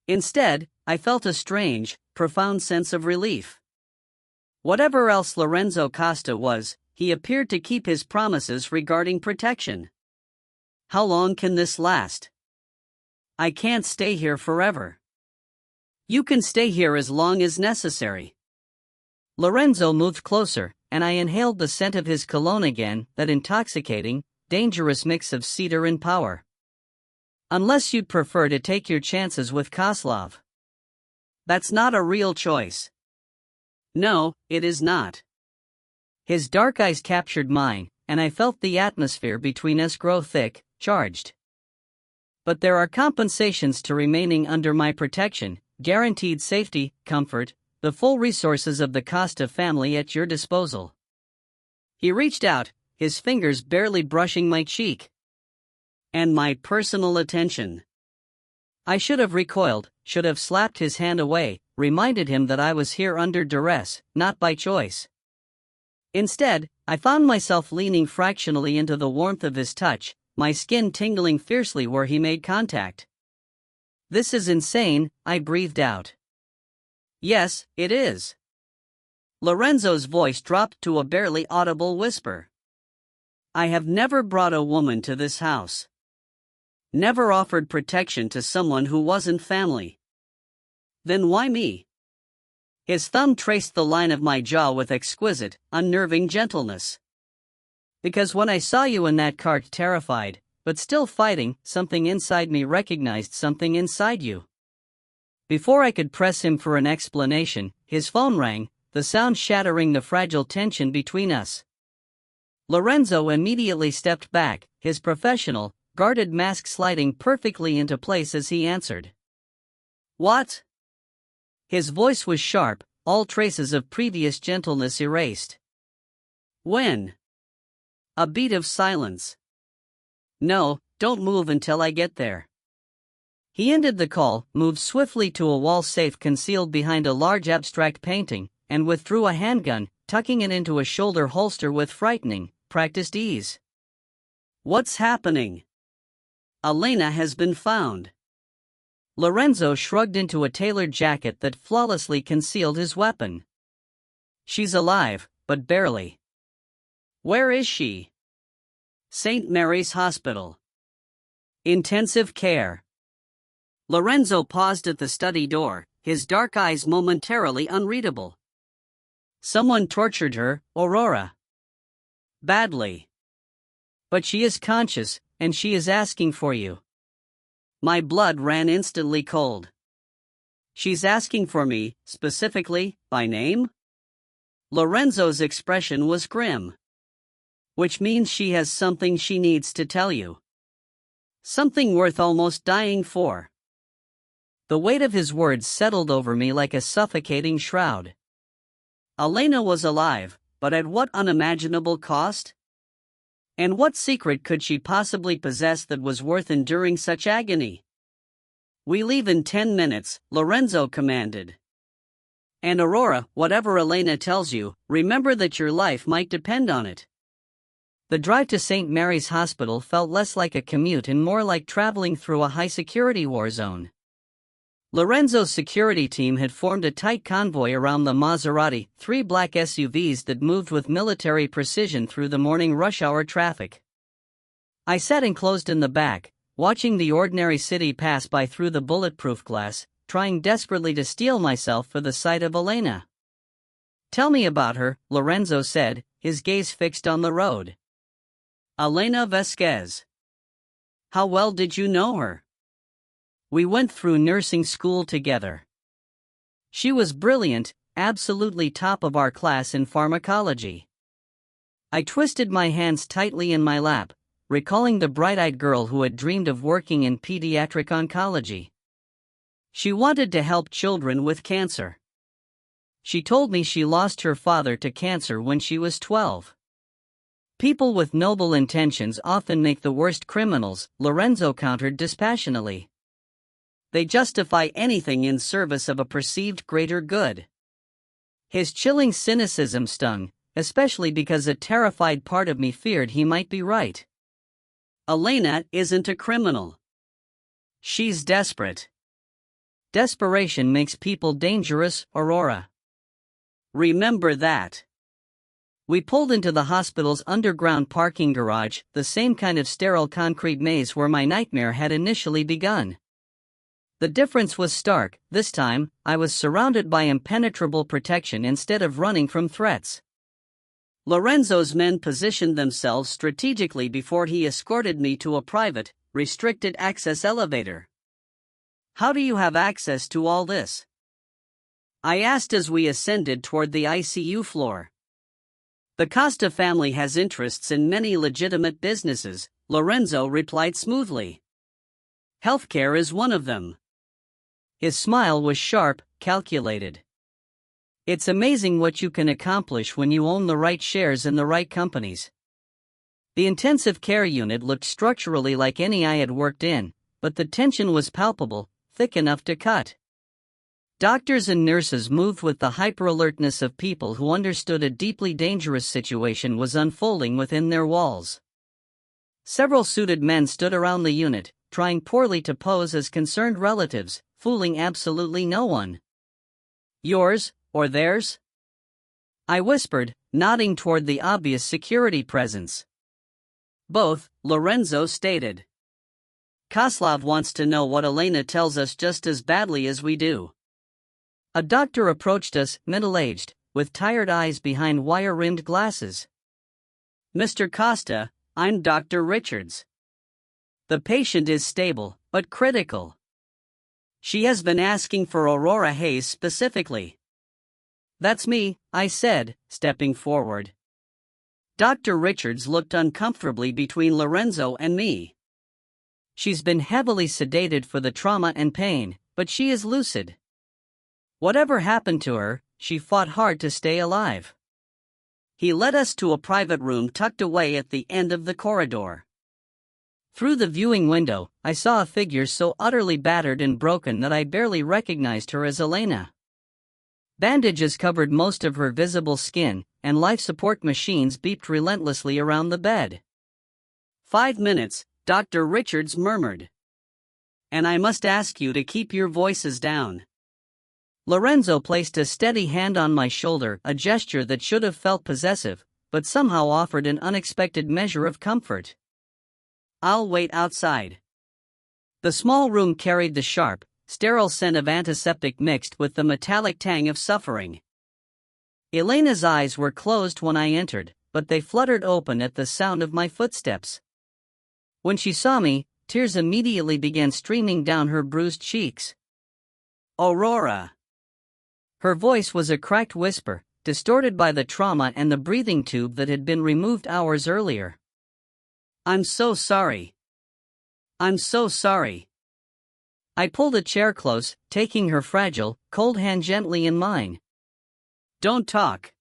Instead, I felt a strange, profound sense of relief. Whatever else Lorenzo Costa was, he appeared to keep his promises regarding protection. How long can this last? "I can't stay here forever." "You can stay here as long as necessary." Lorenzo moved closer, and I inhaled the scent of his cologne again, that intoxicating, dangerous mix of cedar and power. "Unless you'd prefer to take your chances with Koslov." "That's not a real choice." "No, it is not." His dark eyes captured mine, and I felt the atmosphere between us grow thick, charged. "But there are compensations to remaining under my protection, guaranteed safety, comfort, the full resources of the Costa family at your disposal." He reached out, his fingers barely brushing my cheek. "And my personal attention." I should have recoiled, should have slapped his hand away, reminded him that I was here under duress, not by choice. Instead, I found myself leaning fractionally into the warmth of his touch, my skin tingling fiercely where he made contact. "This is insane," I breathed out. "Yes, it is." Lorenzo's voice dropped to a barely audible whisper. "I have never brought a woman to this house. Never offered protection to someone who wasn't family. Then why me?" His thumb traced the line of my jaw with exquisite, unnerving gentleness. "Because when I saw you in that cart terrified, but still fighting, something inside me recognized something inside you." Before I could press him for an explanation, his phone rang, the sound shattering the fragile tension between us. Lorenzo immediately stepped back, his professional, guarded mask sliding perfectly into place as he answered. "What?" His voice was sharp, all traces of previous gentleness erased. "When?" A beat of silence. "No, don't move until I get there." He ended the call, moved swiftly to a wall safe concealed behind a large abstract painting, and withdrew a handgun, tucking it into a shoulder holster with frightening, practiced ease. "What's happening?" "Elena has been found." Lorenzo shrugged into a tailored jacket that flawlessly concealed his weapon. "She's alive, but barely." "Where is she?" "St. Mary's Hospital. Intensive care." Lorenzo paused at the study door, his dark eyes momentarily unreadable. "Someone tortured her, Aurora." "Badly. But she is conscious, and she is asking for you." My blood ran instantly cold. "She's asking for me, specifically, by name?" Lorenzo's expression was grim. "Which means she has something she needs to tell you. Something worth almost dying for." The weight of his words settled over me like a suffocating shroud. Elena was alive, but at what unimaginable cost? And what secret could she possibly possess that was worth enduring such agony? "We leave in 10 minutes, Lorenzo commanded. "And Aurora, whatever Elena tells you, remember that your life might depend on it." The drive to St. Mary's Hospital felt less like a commute and more like traveling through a high-security war zone. Lorenzo's security team had formed a tight convoy around the Maserati, 3 black SUVs that moved with military precision through the morning rush hour traffic. I sat enclosed in the back, watching the ordinary city pass by through the bulletproof glass, trying desperately to steel myself for the sight of Elena. "Tell me about her," Lorenzo said, his gaze fixed on the road. "Elena Vasquez. How well did you know her?" "We went through nursing school together. She was brilliant, absolutely top of our class in pharmacology." I twisted my hands tightly in my lap, recalling the bright-eyed girl who had dreamed of working in pediatric oncology. She wanted to help children with cancer. She told me she lost her father to cancer when she was 12. "People with noble intentions often make the worst criminals," Lorenzo countered dispassionately. "They justify anything in service of a perceived greater good." His chilling cynicism stung, especially because a terrified part of me feared he might be right. "Elena isn't a criminal. She's desperate." "Desperation makes people dangerous, Aurora. Remember that." We pulled into the hospital's underground parking garage, the same kind of sterile concrete maze where my nightmare had initially begun. The difference was stark. This time, I was surrounded by impenetrable protection instead of running from threats. Lorenzo's men positioned themselves strategically before he escorted me to a private, restricted access elevator. "How do you have access to all this?" I asked as we ascended toward the ICU floor. "The Costa family has interests in many legitimate businesses," Lorenzo replied smoothly. "Healthcare is one of them." His smile was sharp, calculated. "It's amazing what you can accomplish when you own the right shares in the right companies." The intensive care unit looked structurally like any I had worked in, but the tension was palpable, thick enough to cut. Doctors and nurses moved with the hyper-alertness of people who understood a deeply dangerous situation was unfolding within their walls. Several suited men stood around the unit, trying poorly to pose as concerned relatives, fooling absolutely no one. "Yours, or theirs?" I whispered, nodding toward the obvious security presence. "Both," Lorenzo stated. "Koslov wants to know what Elena tells us just as badly as we do." A doctor approached us, middle-aged, with tired eyes behind wire-rimmed glasses. "Mr. Costa, I'm Dr. Richards. The patient is stable, but critical. She has been asking for Aurora Hayes specifically." "That's me," I said, stepping forward. Dr. Richards looked uncomfortably between Lorenzo and me. "She's been heavily sedated for the trauma and pain, but she is lucid. Whatever happened to her, she fought hard to stay alive." He led us to a private room tucked away at the end of the corridor. Through the viewing window, I saw a figure so utterly battered and broken that I barely recognized her as Elena. Bandages covered most of her visible skin, and life support machines beeped relentlessly around the bed. "5 minutes," Dr. Richards murmured. "And I must ask you to keep your voices down." Lorenzo placed a steady hand on my shoulder, a gesture that should have felt possessive, but somehow offered an unexpected measure of comfort. "I'll wait outside." The small room carried the sharp, sterile scent of antiseptic mixed with the metallic tang of suffering. Elena's eyes were closed when I entered, but they fluttered open at the sound of my footsteps. When she saw me, tears immediately began streaming down her bruised cheeks. "Aurora." Her voice was a cracked whisper, distorted by the trauma and the breathing tube that had been removed hours earlier. "I'm so sorry. I'm so sorry." I pulled a chair close, taking her fragile, cold hand gently in mine. "Don't talk.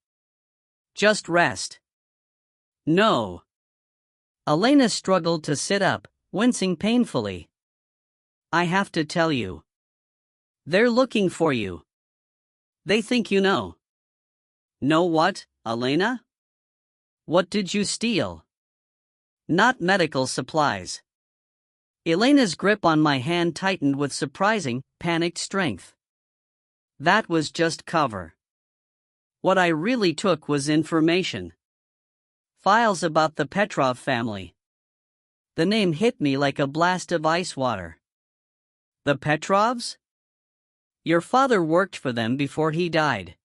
Just rest." "No." Elena struggled to sit up, wincing painfully. "I have to tell you. They're looking for you. They think you know." "Know what, Elena?" "What did you steal?" "Not medical supplies." Elena's grip on my hand tightened with surprising, panicked strength. "That was just cover. What I really took was information. Files about the Petrov family." The name hit me like a blast of ice water. "The Petrovs? Your father worked for them before he died."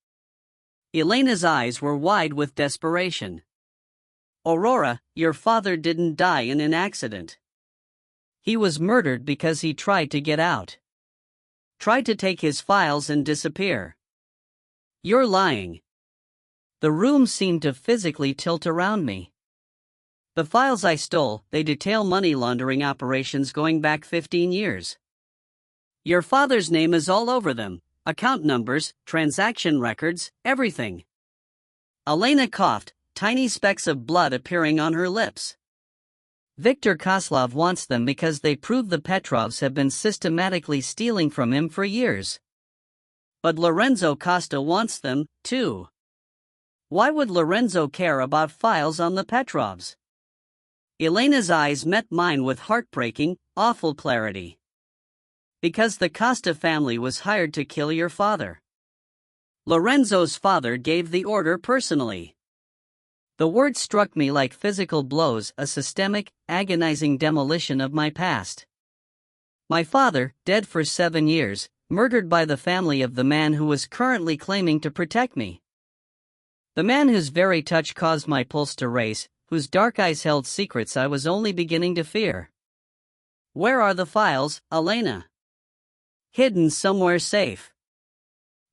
Elena's eyes were wide with desperation. "Aurora, your father didn't die in an accident. He was murdered because he tried to get out. Tried to take his files and disappear." "You're lying." The room seemed to physically tilt around me. "The files I stole, they detail money laundering operations going back 15 years. Your father's name is all over them, account numbers, transaction records, everything." Elena coughed, tiny specks of blood appearing on her lips. "Viktor Koslov wants them because they prove the Petrovs have been systematically stealing from him for years. But Lorenzo Costa wants them, too." "Why would Lorenzo care about files on the Petrovs?" Elena's eyes met mine with heartbreaking, awful clarity. "Because the Costa family was hired to kill your father. Lorenzo's father gave the order personally." The words struck me like physical blows, a systemic, agonizing demolition of my past. My father, dead for 7 years, murdered by the family of the man who was currently claiming to protect me. The man whose very touch caused my pulse to race, whose dark eyes held secrets I was only beginning to fear. "Where are the files, Elena?" "Hidden somewhere safe."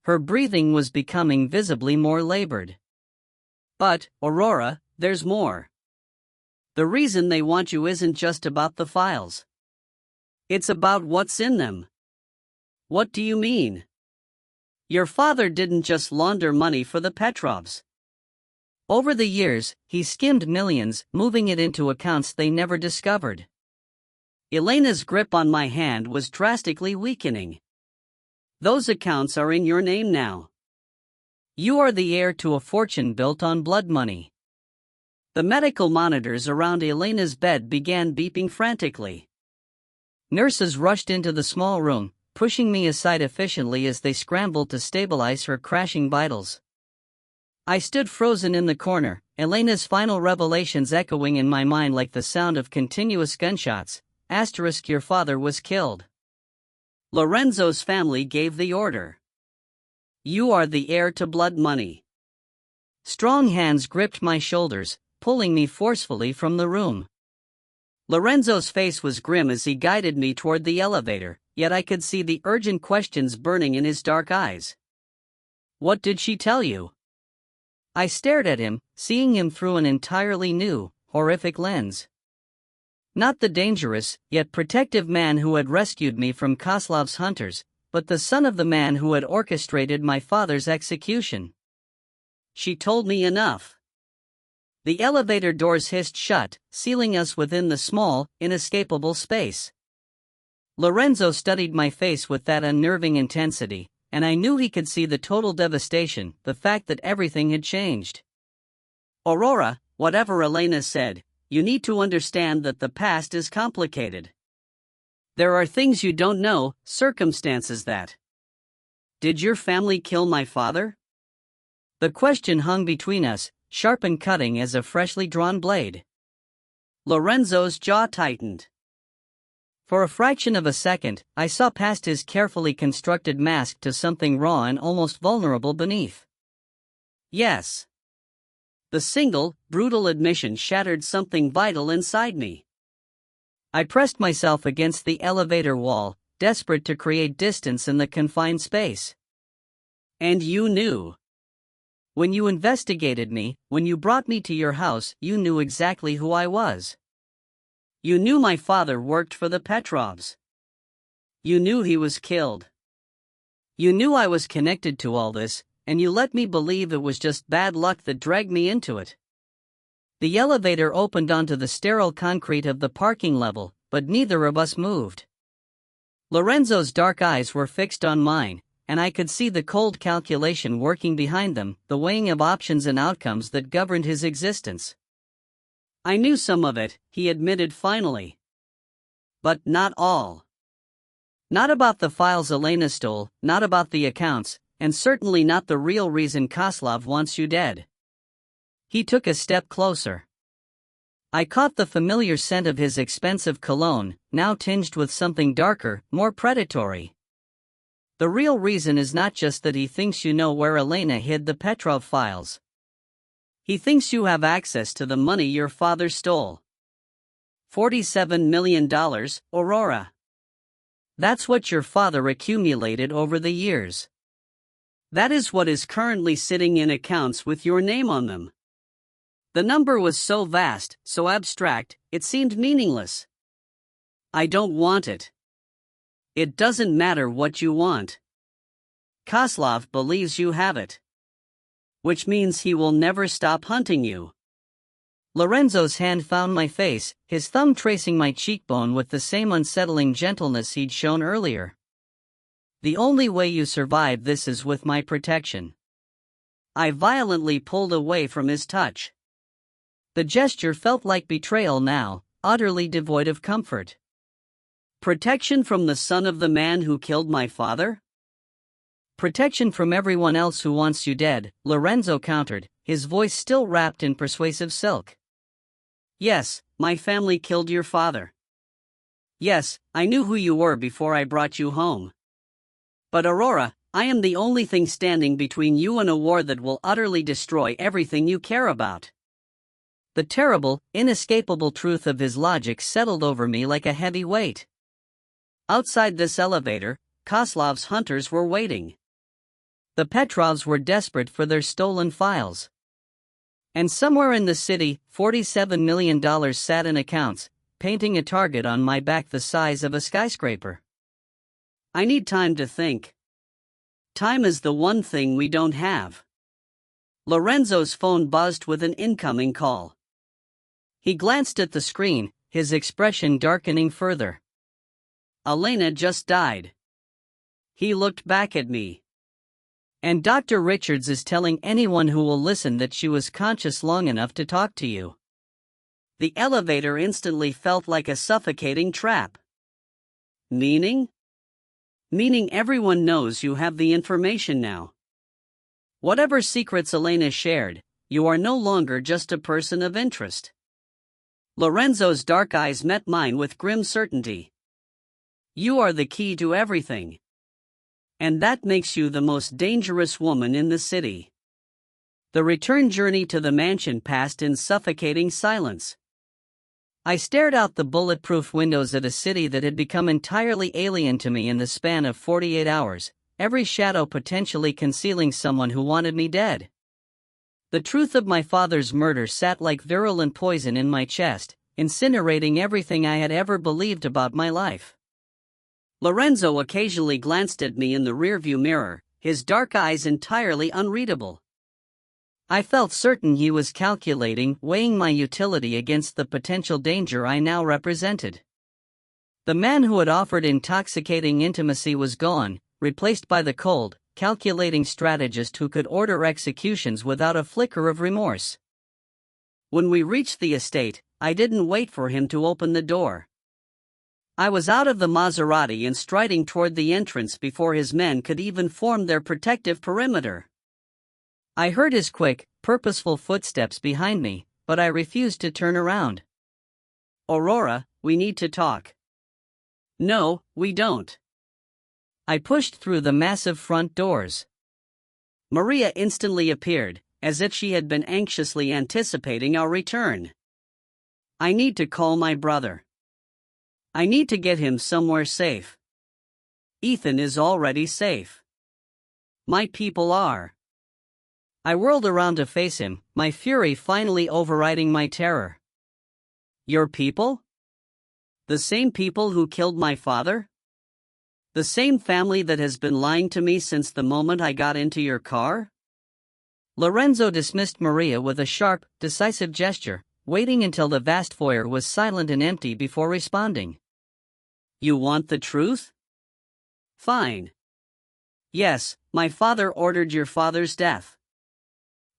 Her breathing was becoming visibly more labored. "But, Aurora, there's more. The reason they want you isn't just about the files. It's about what's in them." "What do you mean?" "Your father didn't just launder money for the Petrovs. Over the years, he skimmed millions, moving it into accounts they never discovered." Elena's grip on my hand was drastically weakening. Those accounts are in your name now. You are the heir to a fortune built on blood money. The medical monitors around Elena's bed began beeping frantically. Nurses rushed into the small room, pushing me aside efficiently as they scrambled to stabilize her crashing vitals. I stood frozen in the corner, Elena's final revelations echoing in my mind like the sound of continuous gunshots. * Your father was killed. Lorenzo's family gave the order. You are the heir to blood money. Strong hands gripped my shoulders, pulling me forcefully from the room. Lorenzo's face was grim as he guided me toward the elevator, yet I could see the urgent questions burning in his dark eyes. What did she tell you? I stared at him, seeing him through an entirely new, horrific lens. Not the dangerous, yet protective man who had rescued me from Kozlov's hunters, but the son of the man who had orchestrated my father's execution. She told me enough. The elevator doors hissed shut, sealing us within the small, inescapable space. Lorenzo studied my face with that unnerving intensity, and I knew he could see the total devastation, the fact that everything had changed. Aurora, whatever Elena said, you need to understand that the past is complicated. There are things you don't know, circumstances that. Did your family kill my father? The question hung between us, sharp and cutting as a freshly drawn blade. Lorenzo's jaw tightened. For a fraction of a second, I saw past his carefully constructed mask to something raw and almost vulnerable beneath. Yes. The single, brutal admission shattered something vital inside me. I pressed myself against the elevator wall, desperate to create distance in the confined space. And you knew. When you investigated me, when you brought me to your house, you knew exactly who I was. You knew my father worked for the Petrovs. You knew he was killed. You knew I was connected to all this, and you let me believe it was just bad luck that dragged me into it. The elevator opened onto the sterile concrete of the parking level, but neither of us moved. Lorenzo's dark eyes were fixed on mine, and I could see the cold calculation working behind them, the weighing of options and outcomes that governed his existence. I knew some of it, he admitted finally. But not all. Not about the files Elena stole, not about the accounts, and certainly not the real reason Kozlov wants you dead. He took a step closer. I caught the familiar scent of his expensive cologne, now tinged with something darker, more predatory. The real reason is not just that he thinks you know where Elena hid the Petrov files. He thinks you have access to the money your father stole. $47 million, Aurora. That's what your father accumulated over the years. That is what is currently sitting in accounts with your name on them. The number was so vast, so abstract, it seemed meaningless. I don't want it. It doesn't matter what you want. Kozlov believes you have it. Which means he will never stop hunting you. Lorenzo's hand found my face, his thumb tracing my cheekbone with the same unsettling gentleness he'd shown earlier. The only way you survive this is with my protection. I violently pulled away from his touch. The gesture felt like betrayal now, utterly devoid of comfort. Protection from the son of the man who killed my father? Protection from everyone else who wants you dead, Lorenzo countered, his voice still wrapped in persuasive silk. Yes, my family killed your father. Yes, I knew who you were before I brought you home. But Aurora, I am the only thing standing between you and a war that will utterly destroy everything you care about. The terrible, inescapable truth of his logic settled over me like a heavy weight. Outside this elevator, Kozlov's hunters were waiting. The Petrovs were desperate for their stolen files. And somewhere in the city, $47 million sat in accounts, painting a target on my back the size of a skyscraper. I need time to think. Time is the one thing we don't have. Lorenzo's phone buzzed with an incoming call. He glanced at the screen, his expression darkening further. Elena just died. He looked back at me. And Dr. Richards is telling anyone who will listen that she was conscious long enough to talk to you. The elevator instantly felt like a suffocating trap. Meaning? Meaning everyone knows you have the information now. Whatever secrets Elena shared, you are no longer just a person of interest. Lorenzo's dark eyes met mine with grim certainty. You are the key to everything. And that makes you the most dangerous woman in the city. The return journey to the mansion passed in suffocating silence. I stared out the bulletproof windows at a city that had become entirely alien to me in the span of 48 hours, every shadow potentially concealing someone who wanted me dead. The truth of my father's murder sat like virulent poison in my chest, incinerating everything I had ever believed about my life. Lorenzo occasionally glanced at me in the rearview mirror, his dark eyes entirely unreadable. I felt certain he was calculating, weighing my utility against the potential danger I now represented. The man who had offered intoxicating intimacy was gone, replaced by the cold, calculating strategist who could order executions without a flicker of remorse. When we reached the estate, I didn't wait for him to open the door. I was out of the Maserati and striding toward the entrance before his men could even form their protective perimeter. I heard his quick, purposeful footsteps behind me, but I refused to turn around. Aurora, we need to talk. No, we don't. I pushed through the massive front doors. Maria instantly appeared, as if she had been anxiously anticipating our return. I need to call my brother. I need to get him somewhere safe. Ethan is already safe. My people are. I whirled around to face him, my fury finally overriding my terror. Your people? The same people who killed my father? The same family that has been lying to me since the moment I got into your car? Lorenzo dismissed Maria with a sharp, decisive gesture, waiting until the vast foyer was silent and empty before responding. You want the truth? Fine. Yes, my father ordered your father's death.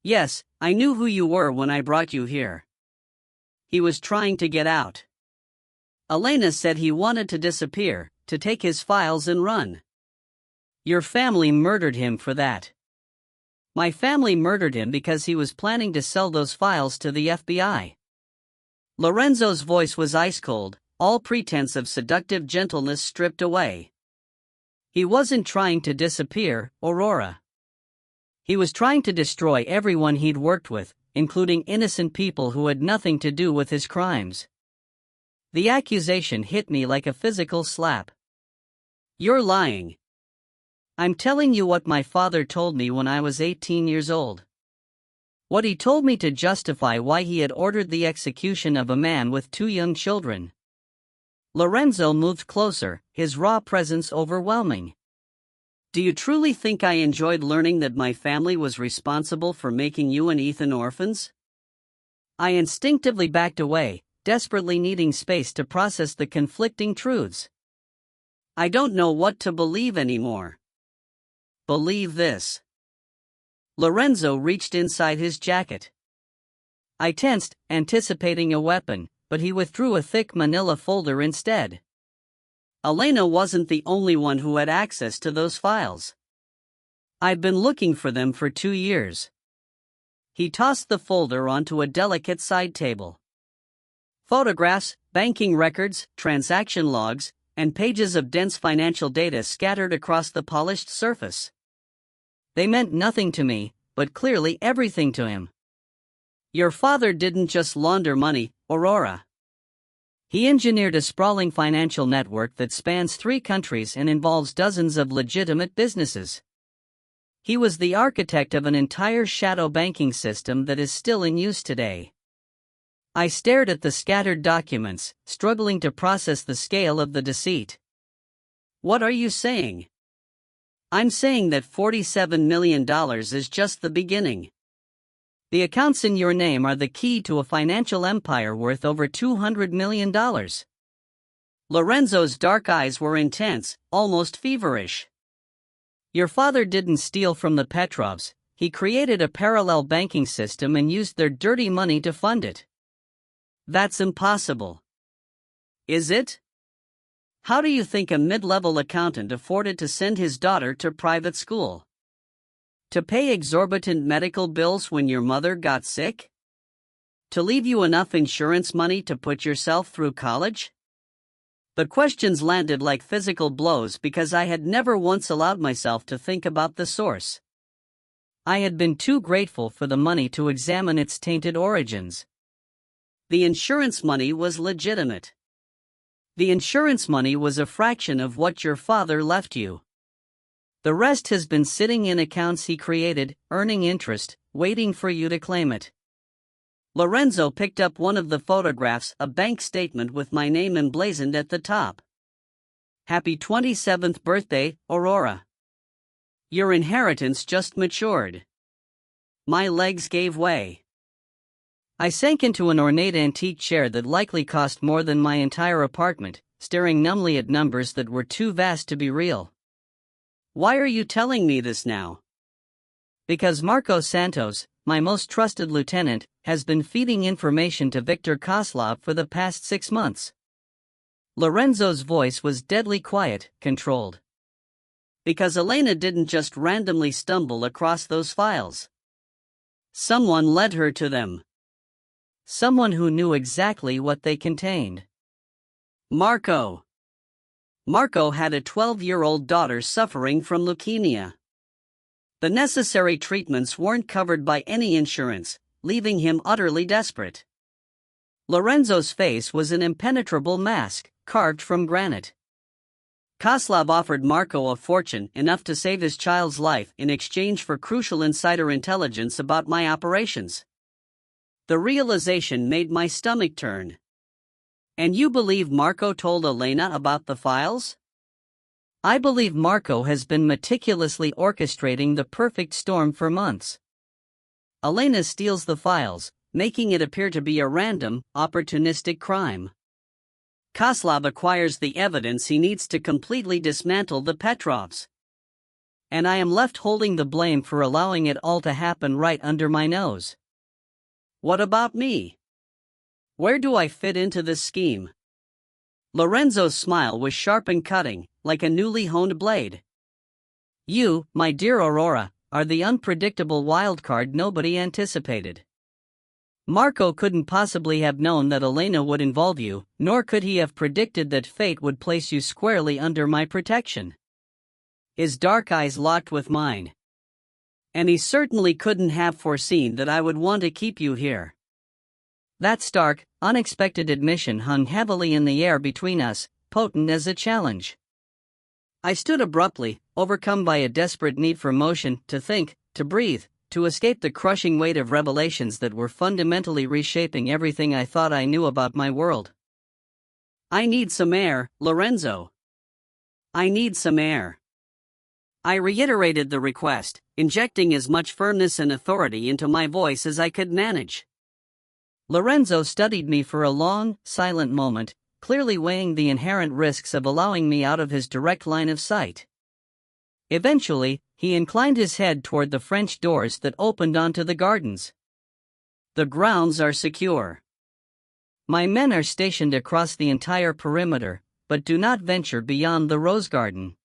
Yes, I knew who you were when I brought you here. He was trying to get out. Elena said he wanted to disappear, to take his files and run. Your family murdered him for that. My family murdered him because he was planning to sell those files to the FBI. Lorenzo's voice was ice cold, all pretense of seductive gentleness stripped away. He wasn't trying to disappear, Aurora. He was trying to destroy everyone he'd worked with, including innocent people who had nothing to do with his crimes. The accusation hit me like a physical slap. You're lying. I'm telling you what my father told me when I was 18 years old. What he told me to justify why he had ordered the execution of a man with 2 young children. Lorenzo moved closer, his raw presence overwhelming. Do you truly think I enjoyed learning that my family was responsible for making you and Ethan orphans? I instinctively backed away, desperately needing space to process the conflicting truths. I don't know what to believe anymore. Believe this. Lorenzo reached inside his jacket. I tensed, anticipating a weapon, but he withdrew a thick manila folder instead. Elena wasn't the only one who had access to those files. I'd been looking for them for 2 years. He tossed the folder onto a delicate side table. Photographs, banking records, transaction logs, and pages of dense financial data scattered across the polished surface. They meant nothing to me, but clearly everything to him. Your father didn't just launder money, Aurora. He engineered a sprawling financial network that spans 3 countries and involves dozens of legitimate businesses. He was the architect of an entire shadow banking system that is still in use today. I stared at the scattered documents, struggling to process the scale of the deceit. What are you saying? I'm saying that $47 million is just the beginning. The accounts in your name are the key to a financial empire worth over $200 million. Lorenzo's dark eyes were intense, almost feverish. Your father didn't steal from the Petrovs, he created a parallel banking system and used their dirty money to fund it. That's impossible. Is it? How do you think a mid-level accountant afforded to send his daughter to private school? To pay exorbitant medical bills when your mother got sick? To leave you enough insurance money to put yourself through college? The questions landed like physical blows because I had never once allowed myself to think about the source. I had been too grateful for the money to examine its tainted origins. The insurance money was legitimate. The insurance money was a fraction of what your father left you. The rest has been sitting in accounts he created, earning interest, waiting for you to claim it. Lorenzo picked up one of the photographs, a bank statement with my name emblazoned at the top. Happy 27th birthday, Aurora. Your inheritance just matured. My legs gave way. I sank into an ornate antique chair that likely cost more than my entire apartment, staring numbly at numbers that were too vast to be real. Why are you telling me this now? Because Marco Santos, my most trusted lieutenant, has been feeding information to Viktor Koslov for the past 6 months. Lorenzo's voice was deadly quiet, controlled. Because Elena didn't just randomly stumble across those files. Someone led her to them. Someone who knew exactly what they contained. Marco. Marco had a 12-year-old daughter suffering from leukemia. The necessary treatments weren't covered by any insurance, leaving him utterly desperate. Lorenzo's face was an impenetrable mask, carved from granite. Koslov offered Marco a fortune, enough to save his child's life, in exchange for crucial insider intelligence about my operations. The realization made my stomach turn. And you believe Marco told Elena about the files? I believe Marco has been meticulously orchestrating the perfect storm for months. Elena steals the files, making it appear to be a random, opportunistic crime. Koslov acquires the evidence he needs to completely dismantle the Petrovs. And I am left holding the blame for allowing it all to happen right under my nose. What about me? Where do I fit into this scheme? Lorenzo's smile was sharp and cutting, like a newly honed blade. You, my dear Aurora, are the unpredictable wild card nobody anticipated. Marco couldn't possibly have known that Elena would involve you, nor could he have predicted that fate would place you squarely under my protection. His dark eyes locked with mine. And he certainly couldn't have foreseen that I would want to keep you here. That stark, unexpected admission hung heavily in the air between us, potent as a challenge. I stood abruptly, overcome by a desperate need for motion, to think, to breathe, to escape the crushing weight of revelations that were fundamentally reshaping everything I thought I knew about my world. I need some air, Lorenzo. I need some air. I reiterated the request, injecting as much firmness and authority into my voice as I could manage. Lorenzo studied me for a long, silent moment, clearly weighing the inherent risks of allowing me out of his direct line of sight. Eventually, he inclined his head toward the French doors that opened onto the gardens. The grounds are secure. My men are stationed across the entire perimeter, but do not venture beyond the rose garden.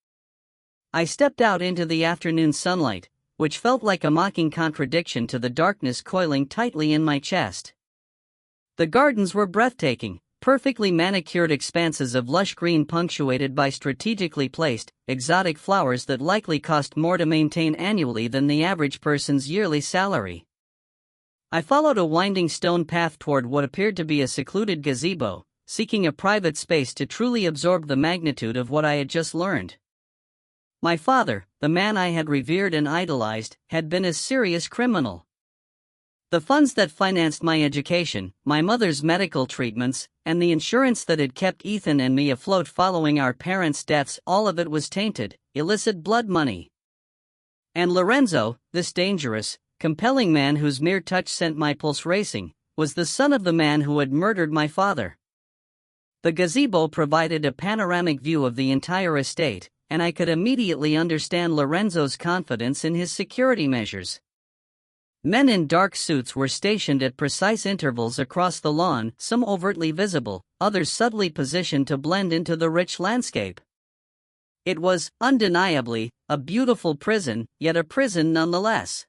I stepped out into the afternoon sunlight, which felt like a mocking contradiction to the darkness coiling tightly in my chest. The gardens were breathtaking, perfectly manicured expanses of lush green punctuated by strategically placed, exotic flowers that likely cost more to maintain annually than the average person's yearly salary. I followed a winding stone path toward what appeared to be a secluded gazebo, seeking a private space to truly absorb the magnitude of what I had just learned. My father, the man I had revered and idolized, had been a serious criminal. The funds that financed my education, my mother's medical treatments, and the insurance that had kept Ethan and me afloat following our parents' deaths, all of it was tainted, illicit blood money. And Lorenzo, this dangerous, compelling man whose mere touch sent my pulse racing, was the son of the man who had murdered my father. The gazebo provided a panoramic view of the entire estate, and I could immediately understand Lorenzo's confidence in his security measures. Men in dark suits were stationed at precise intervals across the lawn, some overtly visible, others subtly positioned to blend into the rich landscape. It was, undeniably, a beautiful prison, yet a prison nonetheless.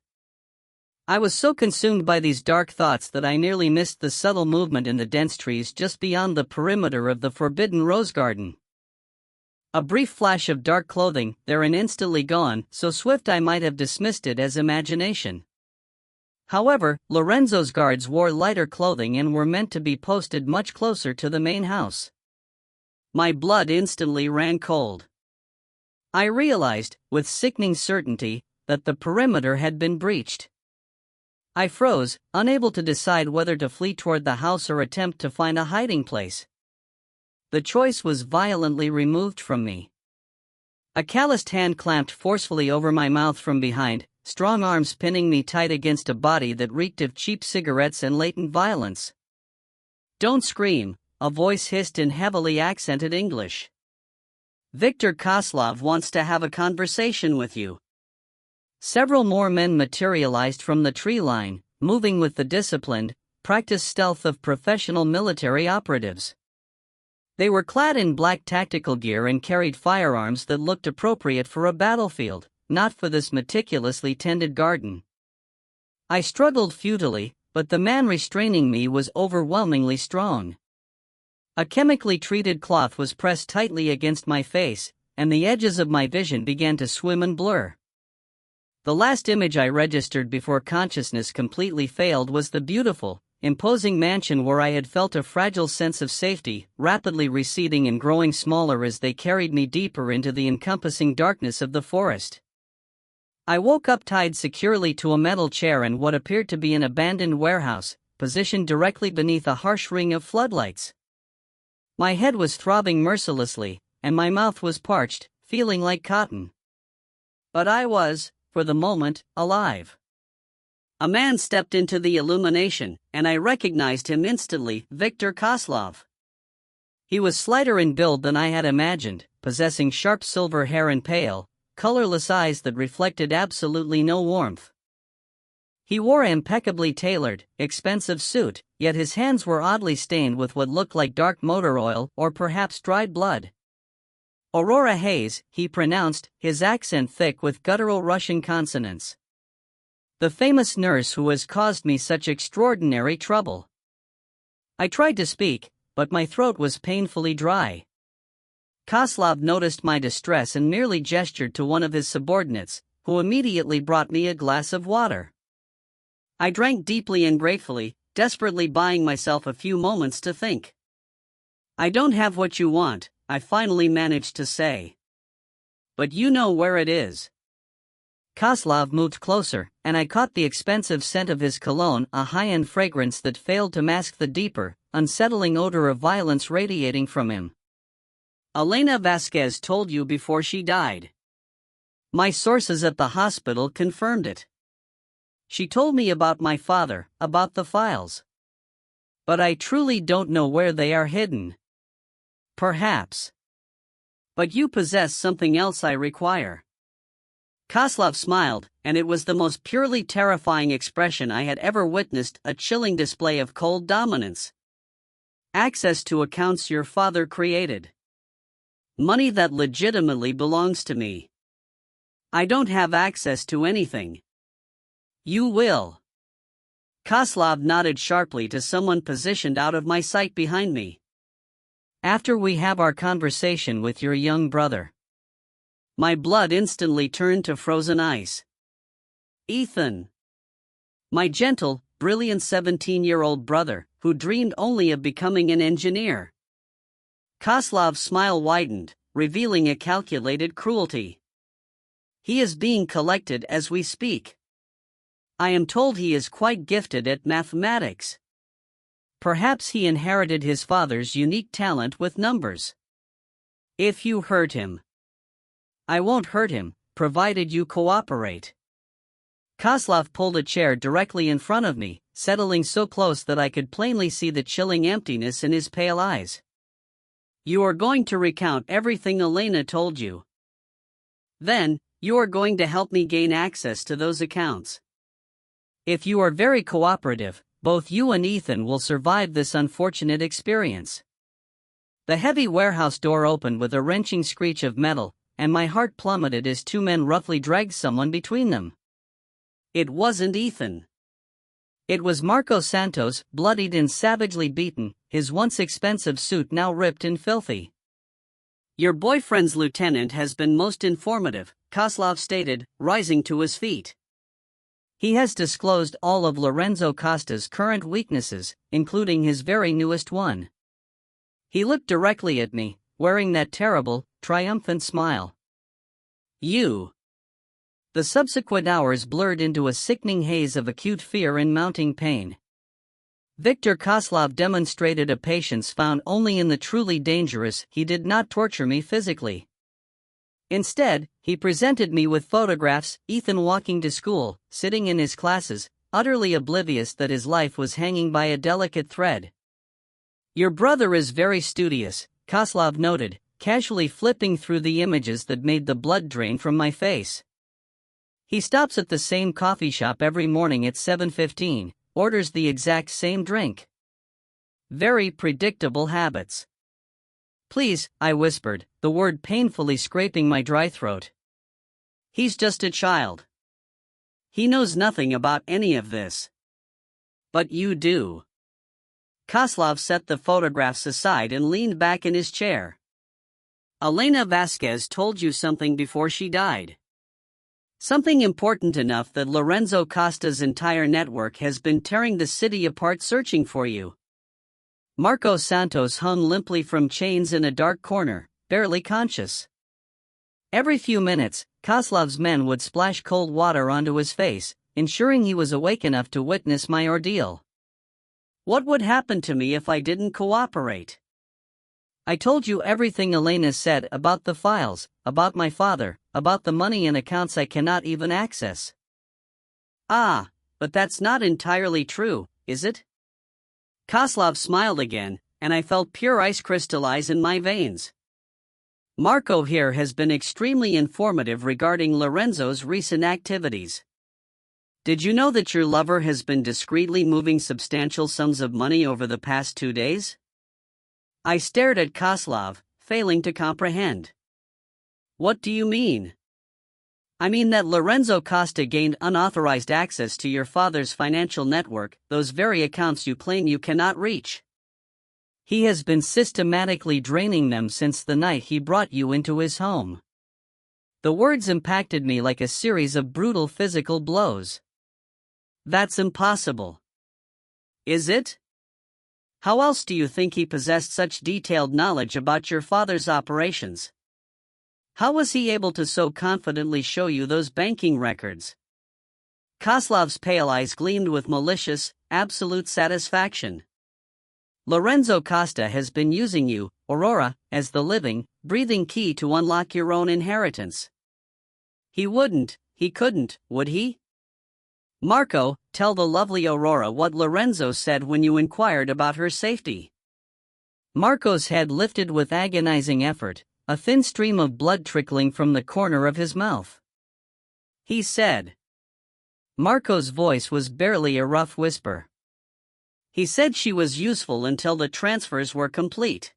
I was so consumed by these dark thoughts that I nearly missed the subtle movement in the dense trees just beyond the perimeter of the forbidden rose garden. A brief flash of dark clothing, there and instantly gone, so swift I might have dismissed it as imagination. However, Lorenzo's guards wore lighter clothing and were meant to be posted much closer to the main house. My blood instantly ran cold. I realized, with sickening certainty, that the perimeter had been breached. I froze, unable to decide whether to flee toward the house or attempt to find a hiding place. The choice was violently removed from me. A calloused hand clamped forcefully over my mouth from behind, strong arms pinning me tight against a body that reeked of cheap cigarettes and latent violence. "Don't scream," a voice hissed in heavily accented English. "Viktor Koslov wants to have a conversation with you." Several more men materialized from the tree line, moving with the disciplined, practiced stealth of professional military operatives. They were clad in black tactical gear and carried firearms that looked appropriate for a battlefield, not for this meticulously tended garden. I struggled futilely, but the man restraining me was overwhelmingly strong. A chemically treated cloth was pressed tightly against my face, and the edges of my vision began to swim and blur. The last image I registered before consciousness completely failed was the beautiful, imposing mansion where I had felt a fragile sense of safety, rapidly receding and growing smaller as they carried me deeper into the encompassing darkness of the forest. I woke up tied securely to a metal chair in what appeared to be an abandoned warehouse, positioned directly beneath a harsh ring of floodlights. My head was throbbing mercilessly, and my mouth was parched, feeling like cotton. But I was, for the moment, alive. A man stepped into the illumination, and I recognized him instantly, Viktor Koslov. He was slighter in build than I had imagined, possessing sharp silver hair and pale, colorless eyes that reflected absolutely no warmth. He wore an impeccably tailored, expensive suit, yet his hands were oddly stained with what looked like dark motor oil or perhaps dried blood. "Aurora Hayes," he pronounced, his accent thick with guttural Russian consonants. "The famous nurse who has caused me such extraordinary trouble." I tried to speak, but my throat was painfully dry. Koslov noticed my distress and merely gestured to one of his subordinates, who immediately brought me a glass of water. I drank deeply and gratefully, desperately buying myself a few moments to think. "I don't have what you want," I finally managed to say. "But you know where it is." Koslov moved closer, and I caught the expensive scent of his cologne, a high-end fragrance that failed to mask the deeper, unsettling odor of violence radiating from him. "Elena Vasquez told you before she died." My sources at the hospital confirmed it. "She told me about my father, about the files. But I truly don't know where they are hidden." "Perhaps. But you possess something else I require." Koslov smiled, and it was the most purely terrifying expression I had ever witnessed, a chilling display of cold dominance. "Access to accounts your father created. Money that legitimately belongs to me. I don't have access to anything." "You will." Koslov nodded sharply to someone positioned out of my sight behind me. "After we have our conversation with your young brother." My blood instantly turned to frozen ice. Ethan. My gentle, brilliant 17-year-old brother, who dreamed only of becoming an engineer. Koslov's smile widened, revealing a calculated cruelty. "He is being collected as we speak. I am told he is quite gifted at mathematics. Perhaps he inherited his father's unique talent with numbers. If you hurt him." "I won't hurt him, provided you cooperate." Koslov pulled a chair directly in front of me, settling so close that I could plainly see the chilling emptiness in his pale eyes. "You are going to recount everything Elena told you." Then, you are going to help me gain access to those accounts. If you are very cooperative, both you and Ethan will survive this unfortunate experience. The heavy warehouse door opened with a wrenching screech of metal, and my heart plummeted as two men roughly dragged someone between them. It wasn't Ethan. It was Marco Santos, bloodied and savagely beaten, his once expensive suit now ripped and filthy. "Your boyfriend's lieutenant has been most informative," Kozlov stated, rising to his feet. "He has disclosed all of Lorenzo Costa's current weaknesses, including his very newest one." He looked directly at me, wearing that terrible, triumphant smile. "You." The subsequent hours blurred into a sickening haze of acute fear and mounting pain. Viktor Kozlov demonstrated a patience found only in the truly dangerous. He did not torture me physically. Instead, he presented me with photographs, Ethan walking to school, sitting in his classes, utterly oblivious that his life was hanging by a delicate thread. "Your brother is very studious," Kozlov noted, casually flipping through the images that made the blood drain from my face. "He stops at the same coffee shop every morning at 7:15, orders the exact same drink. Very predictable habits." "Please," I whispered, the word painfully scraping my dry throat. "He's just a child. He knows nothing about any of this." "But you do." Kozlov set the photographs aside and leaned back in his chair. "Elena Vasquez told you something before she died. Something important enough that Lorenzo Costa's entire network has been tearing the city apart searching for you." Marco Santos hung limply from chains in a dark corner, barely conscious. Every few minutes, Kozlov's men would splash cold water onto his face, ensuring he was awake enough to witness my ordeal. What would happen to me if I didn't cooperate? "I told you everything Elena said about the files, about my father, about the money and accounts I cannot even access." "Ah, but that's not entirely true, is it?" Kozlov smiled again, and I felt pure ice crystallize in my veins. "Marco here has been extremely informative regarding Lorenzo's recent activities. Did you know that your lover has been discreetly moving substantial sums of money over the past 2 days? I stared at Kozlov, failing to comprehend. "What do you mean?" "I mean that Lorenzo Costa gained unauthorized access to your father's financial network, those very accounts you claim you cannot reach. He has been systematically draining them since the night he brought you into his home." The words impacted me like a series of brutal physical blows. "That's impossible." "Is it? How else do you think he possessed such detailed knowledge about your father's operations? How was he able to so confidently show you those banking records?" Kozlov's pale eyes gleamed with malicious, absolute satisfaction. "Lorenzo Costa has been using you, Aurora, as the living, breathing key to unlock your own inheritance. He couldn't, would he? Marco, tell the lovely Aurora what Lorenzo said when you inquired about her safety." Marco's head lifted with agonizing effort, a thin stream of blood trickling from the corner of his mouth. "He said." Marco's voice was barely a rough whisper. "He said she was useful until the transfers were complete.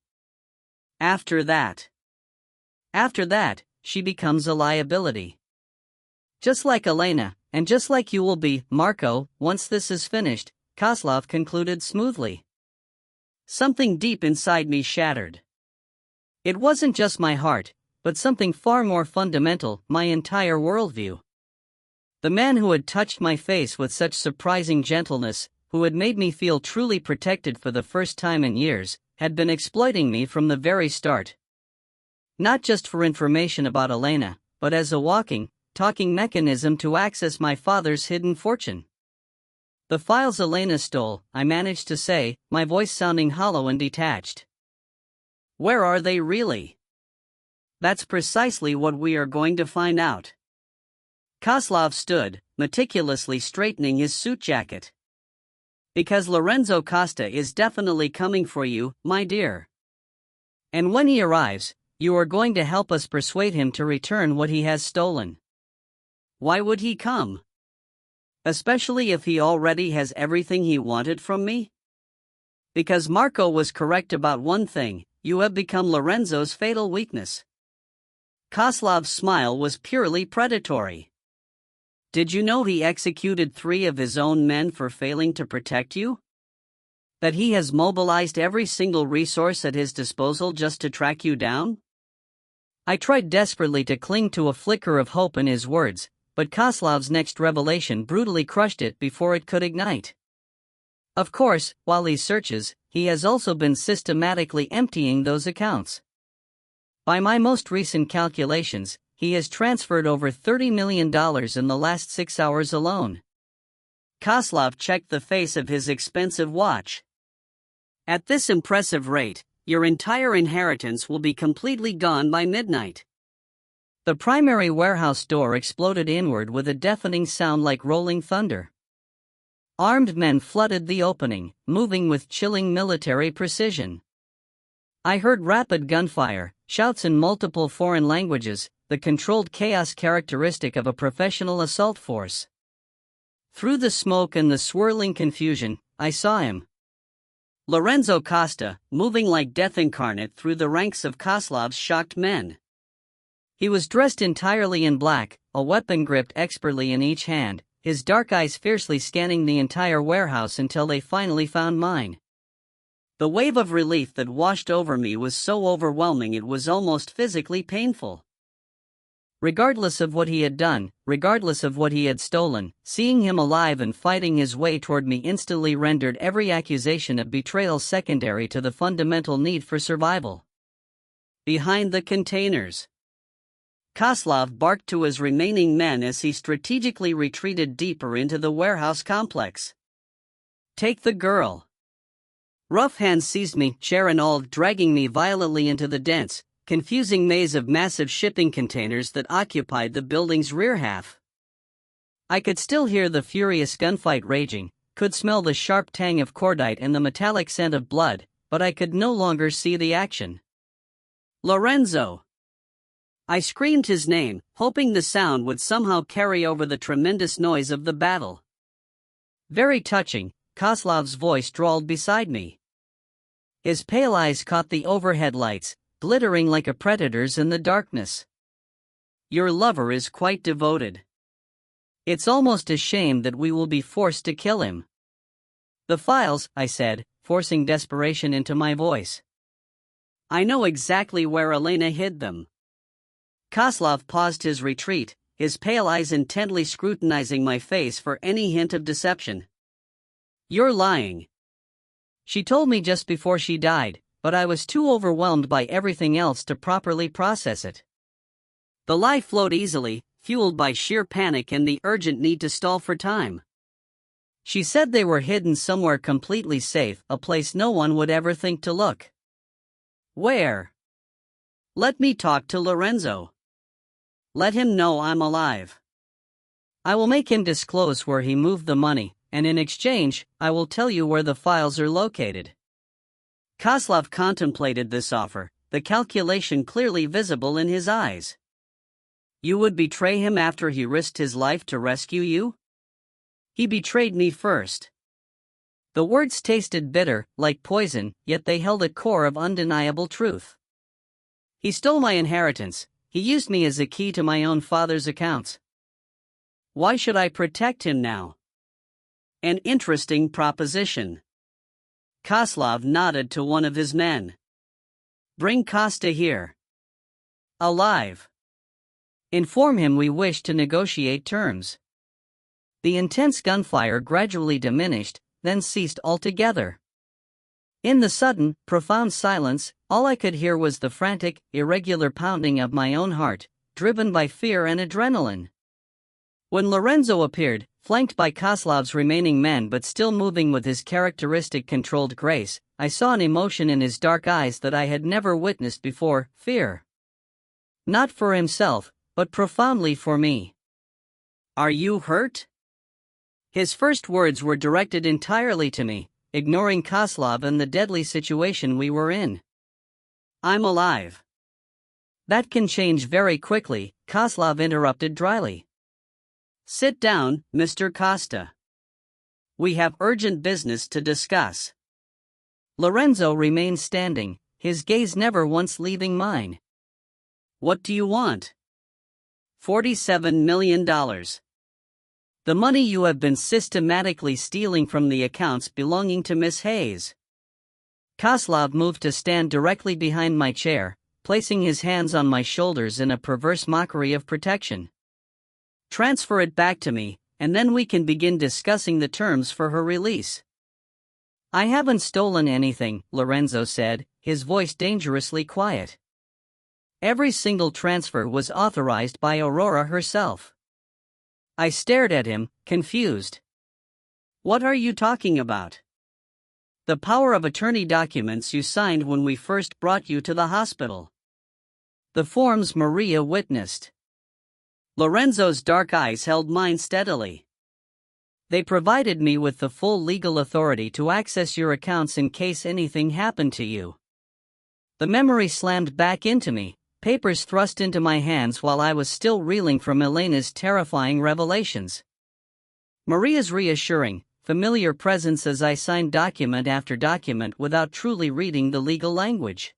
After that, she becomes a liability. Just like Elena, and just like you will be, Marco, once this is finished," Kozlov concluded smoothly. Something deep inside me shattered. It wasn't just my heart, but something far more fundamental, my entire worldview. The man who had touched my face with such surprising gentleness, who had made me feel truly protected for the first time in years, had been exploiting me from the very start. Not just for information about Elena, but as a walking, talking mechanism to access my father's hidden fortune. "The files Elena stole," I managed to say, my voice sounding hollow and detached. "Where are they really?" "That's precisely what we are going to find out." Kozlov stood, meticulously straightening his suit jacket. "Because Lorenzo Costa is definitely coming for you, my dear. And when he arrives, You are going to help us persuade him to return what he has stolen. Why would he come? Especially if he already has everything he wanted from me? Because Marco was correct about one thing, you have become Lorenzo's fatal weakness. Koslov's smile was purely predatory. Did you know he executed 3 of his own men for failing to protect you? That he has mobilized every single resource at his disposal just to track you down? I tried desperately to cling to a flicker of hope in his words, but Koslov's next revelation brutally crushed it before it could ignite. Of course, while he searches, he has also been systematically emptying those accounts. By my most recent calculations, he has transferred over $30 million in the last 6 hours alone. Koslov checked the face of his expensive watch. At this impressive rate, your entire inheritance will be completely gone by midnight. The primary warehouse door exploded inward with a deafening sound like rolling thunder. Armed men flooded the opening, moving with chilling military precision. I heard rapid gunfire, shouts in multiple foreign languages, the controlled chaos characteristic of a professional assault force. Through the smoke and the swirling confusion, I saw him. Lorenzo Costa, moving like death incarnate through the ranks of Koslov's shocked men. He was dressed entirely in black, a weapon gripped expertly in each hand, his dark eyes fiercely scanning the entire warehouse until they finally found mine. The wave of relief that washed over me was so overwhelming it was almost physically painful. Regardless of what he had done, regardless of what he had stolen, seeing him alive and fighting his way toward me instantly rendered every accusation of betrayal secondary to the fundamental need for survival. Behind the containers. Koslov barked to his remaining men as he strategically retreated deeper into the warehouse complex. Take the girl. Rough hands seized me, chair and all, dragging me violently into the dense, confusing maze of massive shipping containers that occupied the building's rear half. I could still hear the furious gunfight raging, could smell the sharp tang of cordite and the metallic scent of blood, but I could no longer see the action. Lorenzo! I screamed his name, hoping the sound would somehow carry over the tremendous noise of the battle. Very touching, Koslov's voice drawled beside me. His pale eyes caught the overhead lights, glittering like a predator's in the darkness. Your lover is quite devoted. It's almost a shame that we will be forced to kill him. The files, I said, forcing desperation into my voice. I know exactly where Elena hid them. Koslov paused his retreat, his pale eyes intently scrutinizing my face for any hint of deception. You're lying. She told me just before she died, but I was too overwhelmed by everything else to properly process it. The lie flowed easily, fueled by sheer panic and the urgent need to stall for time. She said they were hidden somewhere completely safe, a place no one would ever think to look. Where? Let me talk to Lorenzo. Let him know I'm alive. I will make him disclose where he moved the money, and in exchange, I will tell you where the files are located. Koslov contemplated this offer, the calculation clearly visible in his eyes. You would betray him after he risked his life to rescue you? He betrayed me first. The words tasted bitter, like poison, yet they held a core of undeniable truth. He stole my inheritance. He used me as a key to my own father's accounts. Why should I protect him now? An interesting proposition. Koslov nodded to one of his men. Bring Costa here. Alive. Inform him we wish to negotiate terms. The intense gunfire gradually diminished, then ceased altogether. In the sudden, profound silence, all I could hear was the frantic, irregular pounding of my own heart, driven by fear and adrenaline. When Lorenzo appeared, flanked by Koslov's remaining men but still moving with his characteristic controlled grace, I saw an emotion in his dark eyes that I had never witnessed before, fear. Not for himself, but profoundly for me. Are you hurt? His first words were directed entirely to me, ignoring Koslov and the deadly situation we were in. I'm alive. That can change very quickly, Kozlov interrupted dryly. Sit down, Mr. Costa. We have urgent business to discuss. Lorenzo remained standing, his gaze never once leaving mine. What do you want? $47 million. The money you have been systematically stealing from the accounts belonging to Miss Hayes. Kozlov moved to stand directly behind my chair, placing his hands on my shoulders in a perverse mockery of protection. Transfer it back to me, and then we can begin discussing the terms for her release. I haven't stolen anything, Lorenzo said, his voice dangerously quiet. Every single transfer was authorized by Aurora herself. I stared at him, confused. What are you talking about? The power of attorney documents you signed when we first brought you to the hospital. The forms Maria witnessed. Lorenzo's dark eyes held mine steadily. They provided me with the full legal authority to access your accounts in case anything happened to you. The memory slammed back into me, papers thrust into my hands while I was still reeling from Elena's terrifying revelations. Maria's reassuring, familiar presence as I signed document after document without truly reading the legal language.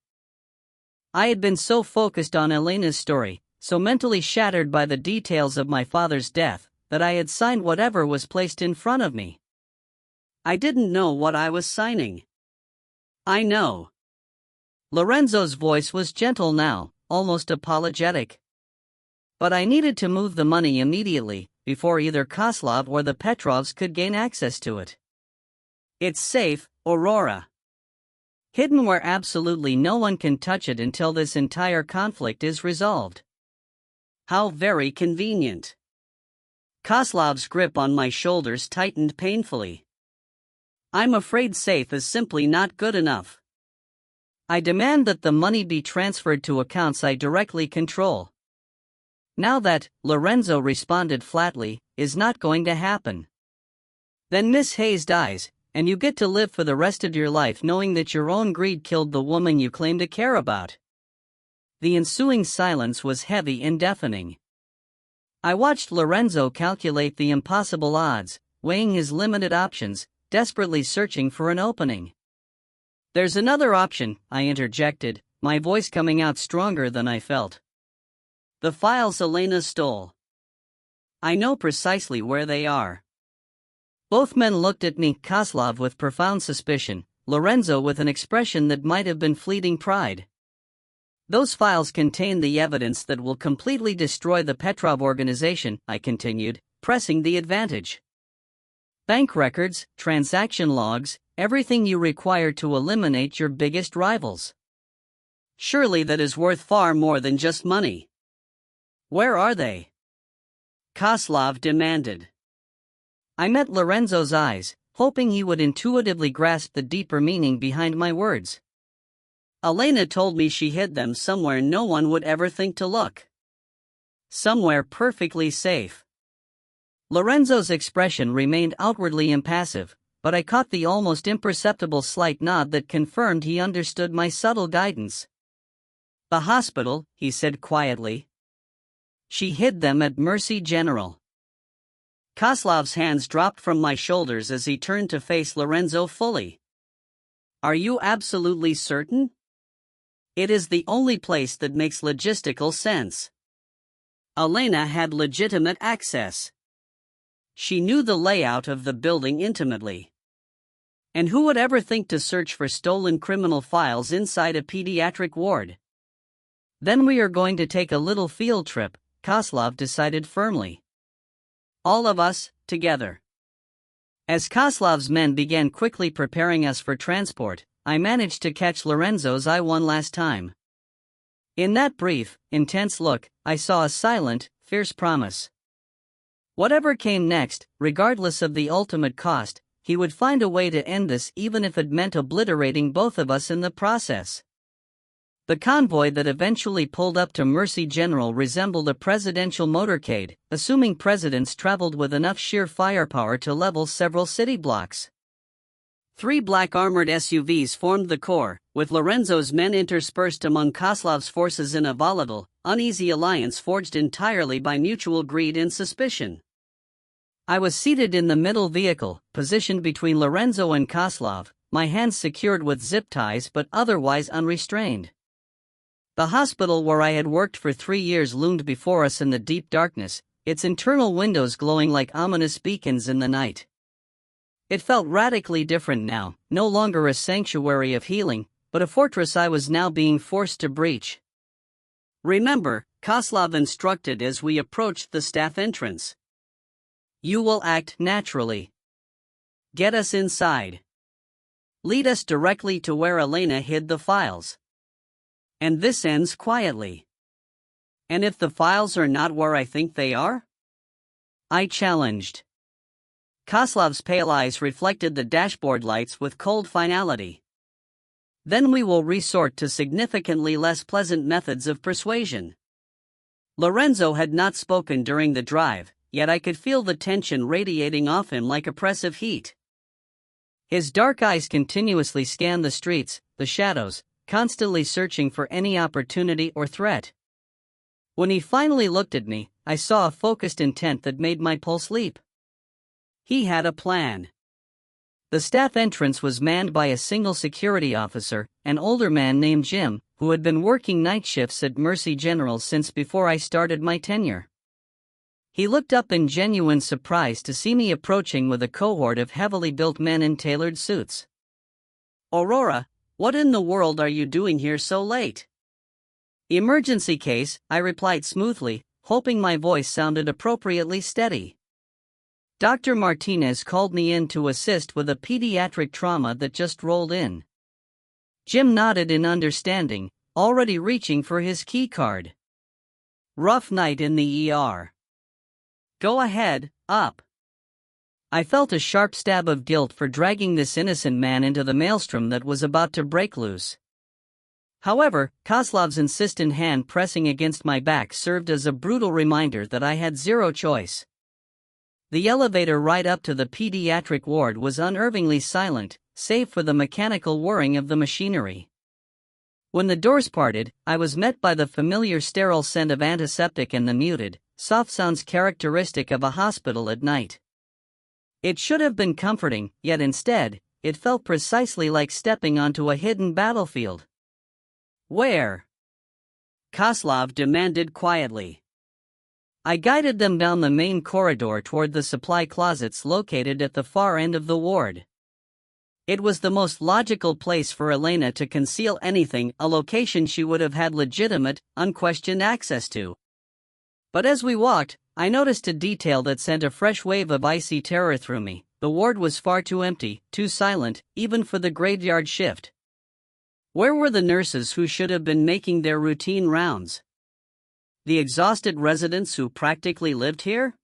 I had been so focused on Elena's story, so mentally shattered by the details of my father's death, that I had signed whatever was placed in front of me. I didn't know what I was signing. I know. Lorenzo's voice was gentle now, almost apologetic. But I needed to move the money immediately, before either Kozlov or the Petrovs could gain access to it. It's safe, Aurora. Hidden where absolutely no one can touch it until this entire conflict is resolved. How very convenient. Kozlov's grip on my shoulders tightened painfully. I'm afraid safe is simply not good enough. I demand that the money be transferred to accounts I directly control. Now that, Lorenzo responded flatly, is not going to happen. Then Miss Hayes dies, and you get to live for the rest of your life knowing that your own greed killed the woman you claim to care about. The ensuing silence was heavy and deafening. I watched Lorenzo calculate the impossible odds, weighing his limited options, desperately searching for an opening. There's another option, I interjected, my voice coming out stronger than I felt. The files Elena stole. I know precisely where they are. Both men looked at me, Kozlov with profound suspicion, Lorenzo with an expression that might have been fleeting pride. Those files contain the evidence that will completely destroy the Petrov organization, I continued, pressing the advantage. Bank records, transaction logs, everything you require to eliminate your biggest rivals. Surely that is worth far more than just money. Where are they? Kozlov demanded. I met Lorenzo's eyes, hoping he would intuitively grasp the deeper meaning behind my words. Elena told me she hid them somewhere no one would ever think to look. Somewhere perfectly safe. Lorenzo's expression remained outwardly impassive, but I caught the almost imperceptible slight nod that confirmed he understood my subtle guidance. The hospital, he said quietly. She hid them at Mercy General. Kozlov's hands dropped from my shoulders as he turned to face Lorenzo fully. Are you absolutely certain? It is the only place that makes logistical sense. Elena had legitimate access. She knew the layout of the building intimately. And who would ever think to search for stolen criminal files inside a pediatric ward? Then we are going to take a little field trip, Kozlov decided firmly. All of us, together. As Kozlov's men began quickly preparing us for transport, I managed to catch Lorenzo's eye one last time. In that brief, intense look, I saw a silent, fierce promise. Whatever came next, regardless of the ultimate cost, he would find a way to end this even if it meant obliterating both of us in the process. The convoy that eventually pulled up to Mercy General resembled a presidential motorcade, assuming presidents traveled with enough sheer firepower to level several city blocks. 3 black armored SUVs formed the core, with Lorenzo's men interspersed among Koslov's forces in a volatile, uneasy alliance forged entirely by mutual greed and suspicion. I was seated in the middle vehicle, positioned between Lorenzo and Koslov, my hands secured with zip ties but otherwise unrestrained. The hospital where I had worked for 3 years loomed before us in the deep darkness, its internal windows glowing like ominous beacons in the night. It felt radically different now, no longer a sanctuary of healing, but a fortress I was now being forced to breach. "Remember," Koslov instructed as we approached the staff entrance. "You will act naturally. Get us inside. Lead us directly to where Elena hid the files. And this ends quietly." "And if the files are not where I think they are?" I challenged. Koslov's pale eyes reflected the dashboard lights with cold finality. "Then we will resort to significantly less pleasant methods of persuasion." Lorenzo had not spoken during the drive, yet I could feel the tension radiating off him like oppressive heat. His dark eyes continuously scanned the streets, the shadows, constantly searching for any opportunity or threat. When he finally looked at me, I saw a focused intent that made my pulse leap. He had a plan. The staff entrance was manned by a single security officer, an older man named Jim, who had been working night shifts at Mercy General since before I started my tenure. He looked up in genuine surprise to see me approaching with a cohort of heavily built men in tailored suits. "Aurora, what in the world are you doing here so late?" "Emergency case," I replied smoothly, hoping my voice sounded appropriately steady. "Dr. Martinez called me in to assist with a pediatric trauma that just rolled in." Jim nodded in understanding, already reaching for his key card. "Rough night in the ER. Go ahead, up." I felt a sharp stab of guilt for dragging this innocent man into the maelstrom that was about to break loose. However, Koslov's insistent hand pressing against my back served as a brutal reminder that I had zero choice. The elevator ride up to the pediatric ward was unnervingly silent, save for the mechanical whirring of the machinery. When the doors parted, I was met by the familiar sterile scent of antiseptic and the muted, soft sounds characteristic of a hospital at night. It should have been comforting, yet instead, it felt precisely like stepping onto a hidden battlefield. "Where?" Koslov demanded quietly. I guided them down the main corridor toward the supply closets located at the far end of the ward. It was the most logical place for Elena to conceal anything, a location she would have had legitimate, unquestioned access to. But as we walked, I noticed a detail that sent a fresh wave of icy terror through me. The ward was far too empty, too silent, even for the graveyard shift. Where were the nurses who should have been making their routine rounds? The exhausted residents who practically lived here?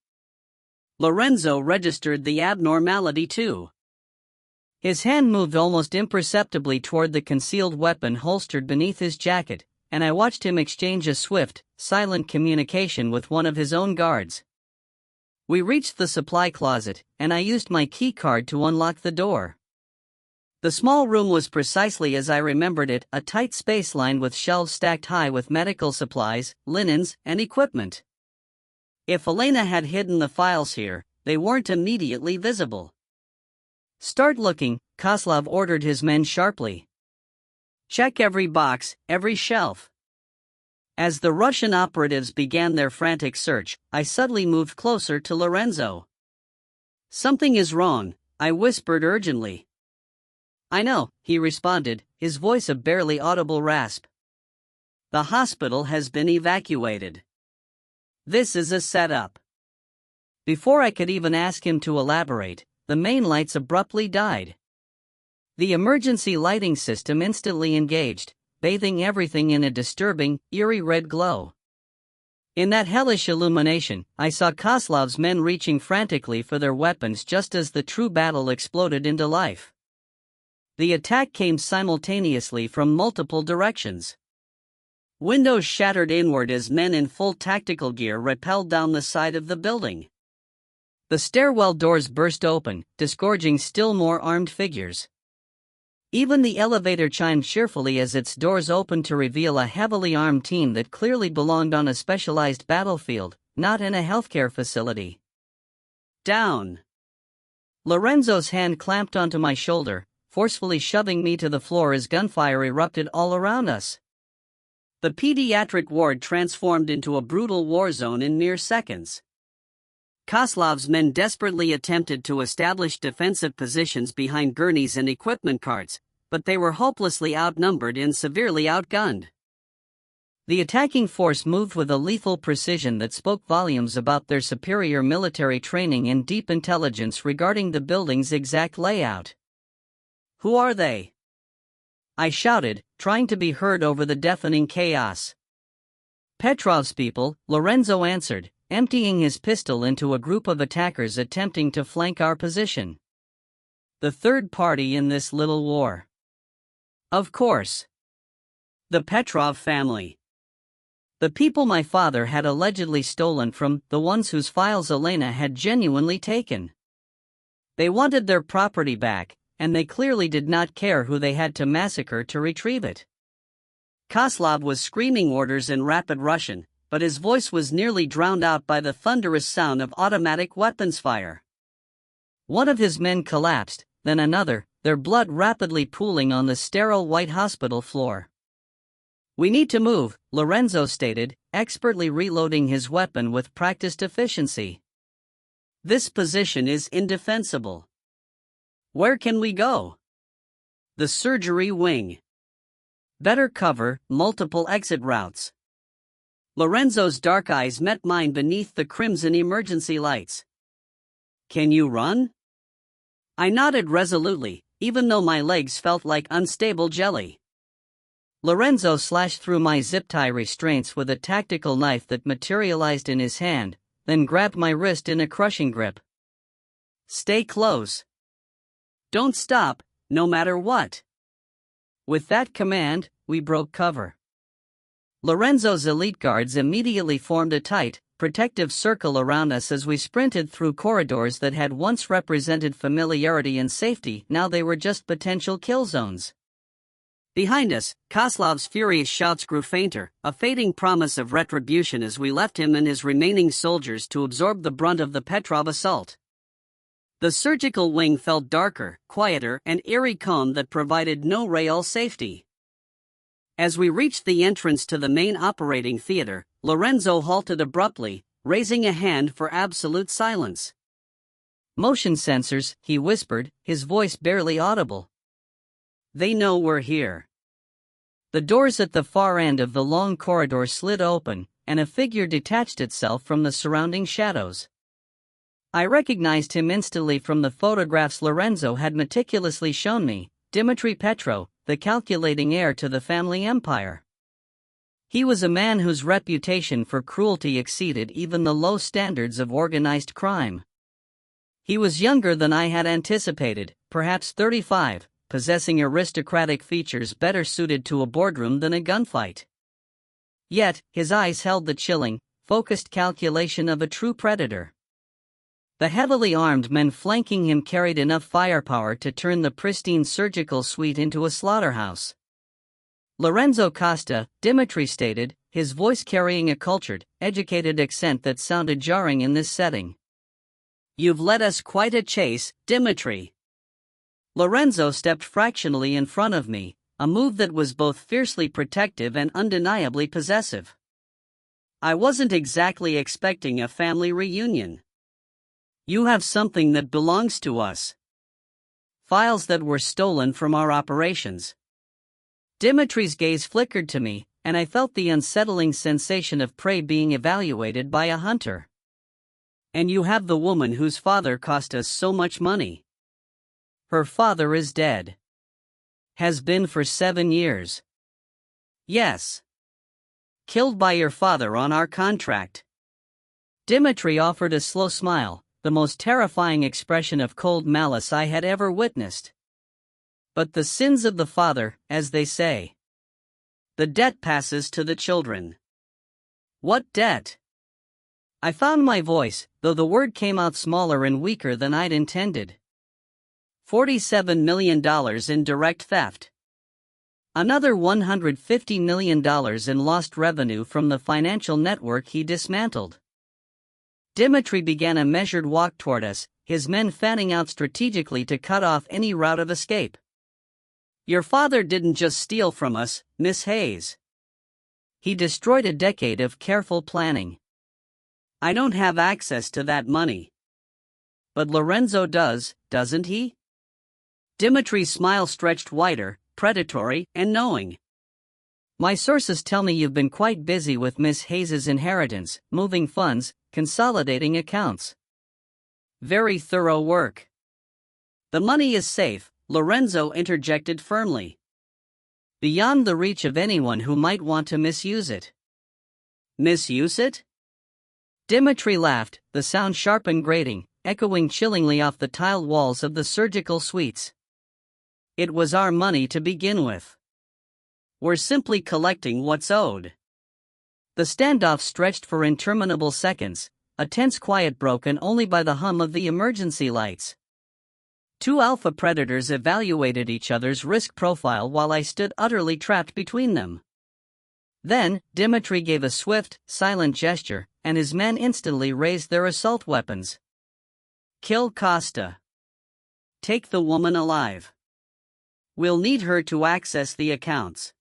Lorenzo registered the abnormality too. His hand moved almost imperceptibly toward the concealed weapon holstered beneath his jacket, and I watched him exchange a swift, silent communication with one of his own guards. We reached the supply closet, and I used my key card to unlock the door. The small room was precisely as I remembered it, a tight space lined with shelves stacked high with medical supplies, linens, and equipment. If Elena had hidden the files here, they weren't immediately visible. "Start looking," Koslov ordered his men sharply. "Check every box, every shelf." As the Russian operatives began their frantic search, I subtly moved closer to Lorenzo. "Something is wrong," I whispered urgently. "I know," he responded, his voice a barely audible rasp. "The hospital has been evacuated. This is a setup." Before I could even ask him to elaborate, the main lights abruptly died. The emergency lighting system instantly engaged, bathing everything in a disturbing, eerie red glow. In that hellish illumination, I saw Koslov's men reaching frantically for their weapons just as the true battle exploded into life. The attack came simultaneously from multiple directions. Windows shattered inward as men in full tactical gear rappelled down the side of the building. The stairwell doors burst open, disgorging still more armed figures. Even the elevator chimed cheerfully as its doors opened to reveal a heavily armed team that clearly belonged on a specialized battlefield, not in a healthcare facility. Down. Lorenzo's hand clamped onto my shoulder, forcefully shoving me to the floor as gunfire erupted all around us. The pediatric ward transformed into a brutal war zone in mere seconds. Kozlov's men desperately attempted to establish defensive positions behind gurneys and equipment carts, but they were hopelessly outnumbered and severely outgunned. The attacking force moved with a lethal precision that spoke volumes about their superior military training and deep intelligence regarding the building's exact layout. "Who are they?" I shouted, trying to be heard over the deafening chaos. "Petrov's people," Lorenzo answered, emptying his pistol into a group of attackers attempting to flank our position. The third party in this little war. Of course. The Petrov family. The people my father had allegedly stolen from, the ones whose files Elena had genuinely taken. They wanted their property back, and they clearly did not care who they had to massacre to retrieve it. Kozlov was screaming orders in rapid Russian, but his voice was nearly drowned out by the thunderous sound of automatic weapons fire. One of his men collapsed, then another, their blood rapidly pooling on the sterile white hospital floor. "We need to move," Lorenzo stated, expertly reloading his weapon with practiced efficiency. "This position is indefensible." "Where can we go?" "The surgery wing." "Better cover, multiple exit routes." Lorenzo's dark eyes met mine beneath the crimson emergency lights. "Can you run?" I nodded resolutely, even though my legs felt like unstable jelly. Lorenzo slashed through my zip-tie restraints with a tactical knife that materialized in his hand, then grabbed my wrist in a crushing grip. "Stay close. Don't stop, no matter what." With that command, we broke cover. Lorenzo's elite guards immediately formed a tight, protective circle around us as we sprinted through corridors that had once represented familiarity and safety. Now they were just potential kill zones. Behind us, Kozlov's furious shouts grew fainter, a fading promise of retribution as we left him and his remaining soldiers to absorb the brunt of the Petrov assault. The surgical wing felt darker, quieter, and eerie calm that provided no real safety. As we reached the entrance to the main operating theater, Lorenzo halted abruptly, raising a hand for absolute silence. "Motion sensors," he whispered, his voice barely audible. "They know we're here." The doors at the far end of the long corridor slid open, and a figure detached itself from the surrounding shadows. I recognized him instantly from the photographs Lorenzo had meticulously shown me, Dmitry Petrov, the calculating heir to the family empire. He was a man whose reputation for cruelty exceeded even the low standards of organized crime. He was younger than I had anticipated, perhaps 35, possessing aristocratic features better suited to a boardroom than a gunfight. Yet, his eyes held the chilling, focused calculation of a true predator. The heavily armed men flanking him carried enough firepower to turn the pristine surgical suite into a slaughterhouse. "Lorenzo Costa," Dmitry stated, his voice carrying a cultured, educated accent that sounded jarring in this setting. "You've led us quite a chase, Dmitry." Lorenzo stepped fractionally in front of me, a move that was both fiercely protective and undeniably possessive. "I wasn't exactly expecting a family reunion. You have something that belongs to us. Files that were stolen from our operations." Dmitry's gaze flickered to me, and I felt the unsettling sensation of prey being evaluated by a hunter. "And you have the woman whose father cost us so much money." "Her father is dead. Has been for 7 years. Yes. Killed by your father on our contract." Dmitry offered a slow smile, the most terrifying expression of cold malice I had ever witnessed. "But the sins of the father, as they say. The debt passes to the children." "What debt?" I found my voice, though the word came out smaller and weaker than I'd intended. $47 million in direct theft. Another $150 million in lost revenue from the financial network he dismantled. Dmitry began a measured walk toward us, his men fanning out strategically to cut off any route of escape. Your father didn't just steal from us, Miss Hayes. He destroyed a decade of careful planning. I don't have access to that money. But Lorenzo does, doesn't he? Dmitry's smile stretched wider, predatory and knowing. My sources tell me you've been quite busy with Miss Hayes's inheritance, moving funds, consolidating accounts. Very thorough work. The money is safe, Lorenzo interjected firmly. Beyond the reach of anyone who might want to misuse it. Misuse it? Dmitry laughed, the sound sharp and grating, echoing chillingly off the tiled walls of the surgical suites. It was our money to begin with. We're simply collecting what's owed. The standoff stretched for interminable seconds, a tense quiet broken only by the hum of the emergency lights. Two alpha predators evaluated each other's risk profile while I stood utterly trapped between them. Then, Dmitry gave a swift, silent gesture, and his men instantly raised their assault weapons. Kill Costa. Take the woman alive. We'll need her to access the accounts.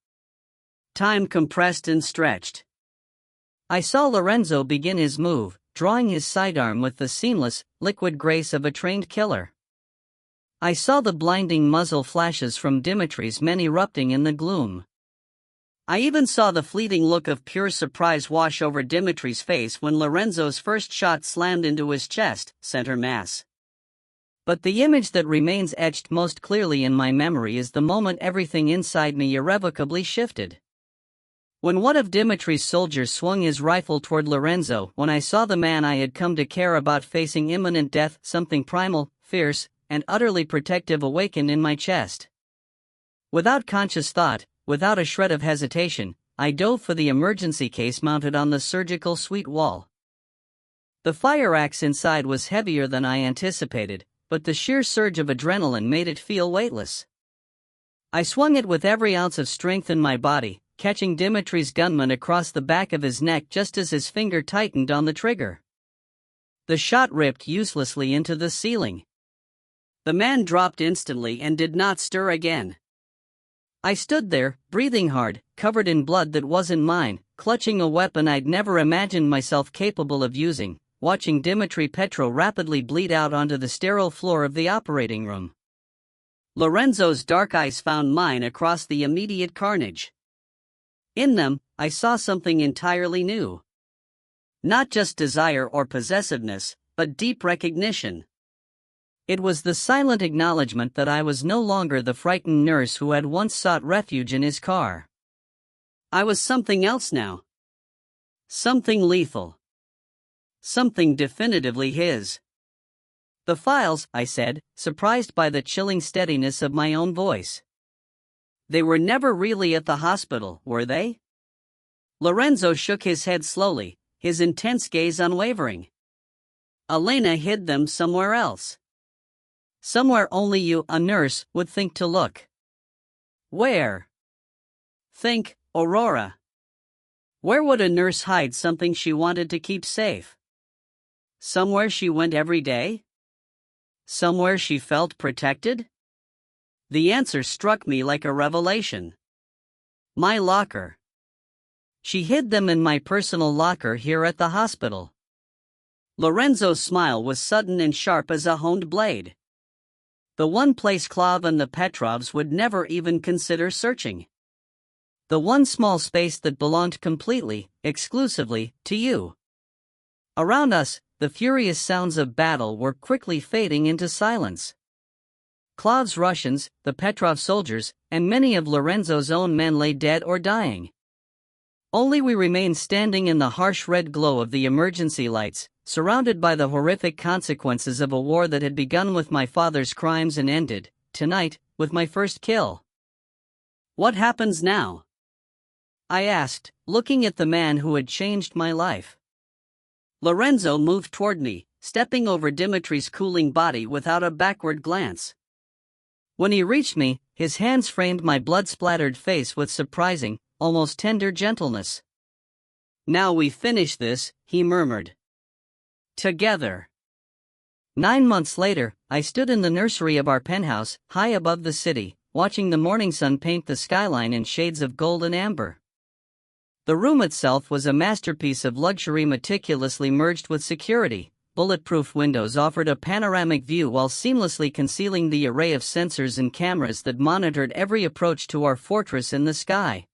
Time compressed and stretched. I saw Lorenzo begin his move, drawing his sidearm with the seamless, liquid grace of a trained killer. I saw the blinding muzzle flashes from Dmitry's men erupting in the gloom. I even saw the fleeting look of pure surprise wash over Dmitry's face when Lorenzo's first shot slammed into his chest, center mass. But the image that remains etched most clearly in my memory is the moment everything inside me irrevocably shifted. When one of Dmitry's soldiers swung his rifle toward Lorenzo, when I saw the man I had come to care about facing imminent death, something primal, fierce, and utterly protective awakened in my chest. Without conscious thought, without a shred of hesitation, I dove for the emergency case mounted on the surgical suite wall. The fire axe inside was heavier than I anticipated, but the sheer surge of adrenaline made it feel weightless. I swung it with every ounce of strength in my body, catching Dmitry's gunman across the back of his neck just as his finger tightened on the trigger. The shot ripped uselessly into the ceiling. The man dropped instantly and did not stir again. I stood there, breathing hard, covered in blood that wasn't mine, clutching a weapon I'd never imagined myself capable of using, watching Dmitry Petro rapidly bleed out onto the sterile floor of the operating room. Lorenzo's dark eyes found mine across the immediate carnage. In them, I saw something entirely new. Not just desire or possessiveness, but deep recognition. It was the silent acknowledgement that I was no longer the frightened nurse who had once sought refuge in his car. I was something else now. Something lethal. Something definitively his. The files, I said, surprised by the chilling steadiness of my own voice. They were never really at the hospital, were they? Lorenzo shook his head slowly, his intense gaze unwavering. Elena hid them somewhere else. Somewhere only you, a nurse, would think to look. Where? Think, Aurora. Where would a nurse hide something she wanted to keep safe? Somewhere she went every day? Somewhere she felt protected? The answer struck me like a revelation. My locker. She hid them in my personal locker here at the hospital. Lorenzo's smile was sudden and sharp as a honed blade. The one place Klav and the Petrovs would never even consider searching. The one small space that belonged completely, exclusively, to you. Around us, the furious sounds of battle were quickly fading into silence. Klav's Russians, the Petrov soldiers, and many of Lorenzo's own men lay dead or dying. Only we remained standing in the harsh red glow of the emergency lights, surrounded by the horrific consequences of a war that had begun with my father's crimes and ended, tonight, with my first kill. What happens now? I asked, looking at the man who had changed my life. Lorenzo moved toward me, stepping over Dmitry's cooling body without a backward glance. When he reached me, his hands framed my blood-splattered face with surprising, almost tender gentleness. "Now we finish this," he murmured. "Together." 9 months later, I stood in the nursery of our penthouse, high above the city, watching the morning sun paint the skyline in shades of gold and amber. The room itself was a masterpiece of luxury meticulously merged with security. Bulletproof windows offered a panoramic view while seamlessly concealing the array of sensors and cameras that monitored every approach to our fortress in the sky.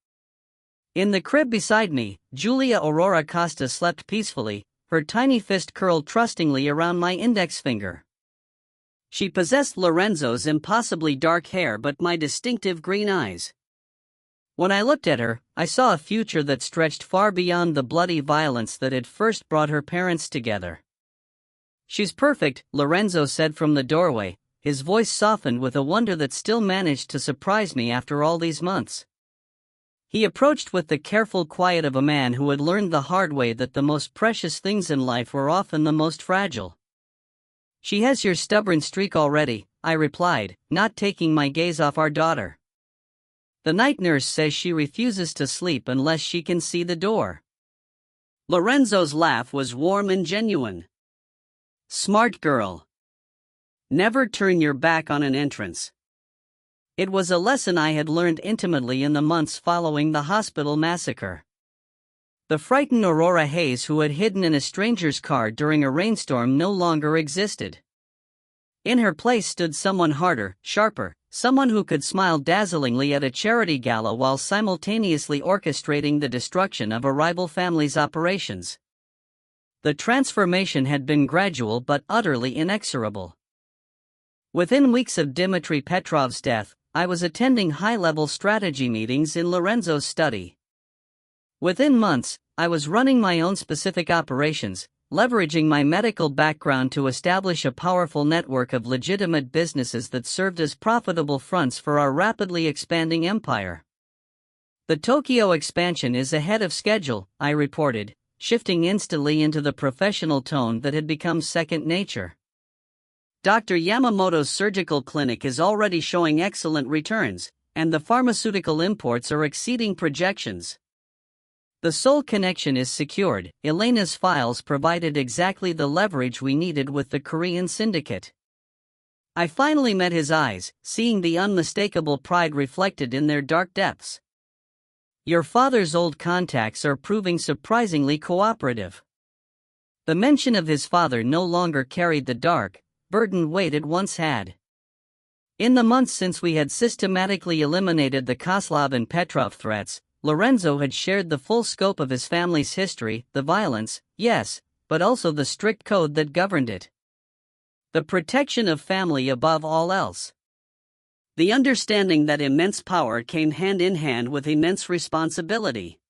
In the crib beside me, Julia Aurora Costa slept peacefully, her tiny fist curled trustingly around my index finger. She possessed Lorenzo's impossibly dark hair but my distinctive green eyes. When I looked at her, I saw a future that stretched far beyond the bloody violence that had first brought her parents together. "She's perfect," Lorenzo said from the doorway, his voice softened with a wonder that still managed to surprise me after all these months. He approached with the careful quiet of a man who had learned the hard way that the most precious things in life were often the most fragile. "She has your stubborn streak already," I replied, not taking my gaze off our daughter. "The night nurse says she refuses to sleep unless she can see the door." Lorenzo's laugh was warm and genuine. "Smart girl. Never turn your back on an entrance." It was a lesson I had learned intimately in the months following the hospital massacre. The frightened Aurora Hayes who had hidden in a stranger's car during a rainstorm no longer existed. In her place stood someone harder, sharper, someone who could smile dazzlingly at a charity gala while simultaneously orchestrating the destruction of a rival family's operations. The transformation had been gradual but utterly inexorable. Within weeks of Dmitry Petrov's death, I was attending high-level strategy meetings in Lorenzo's study. Within months, I was running my own specific operations, leveraging my medical background to establish a powerful network of legitimate businesses that served as profitable fronts for our rapidly expanding empire. "The Tokyo expansion is ahead of schedule," I reported, shifting instantly into the professional tone that had become second nature. "Dr. Yamamoto's surgical clinic is already showing excellent returns, and the pharmaceutical imports are exceeding projections. The sole connection is secured." Elena's files provided exactly the leverage we needed with the Korean syndicate. I finally met his eyes, seeing the unmistakable pride reflected in their dark depths. "Your father's old contacts are proving surprisingly cooperative." The mention of his father no longer carried the dark, burdened weight it once had. In the months since we had systematically eliminated the Koslov and Petrov threats, Lorenzo had shared the full scope of his family's history, the violence, yes, but also the strict code that governed it. The protection of family above all else. The understanding that immense power came hand in hand with immense responsibility.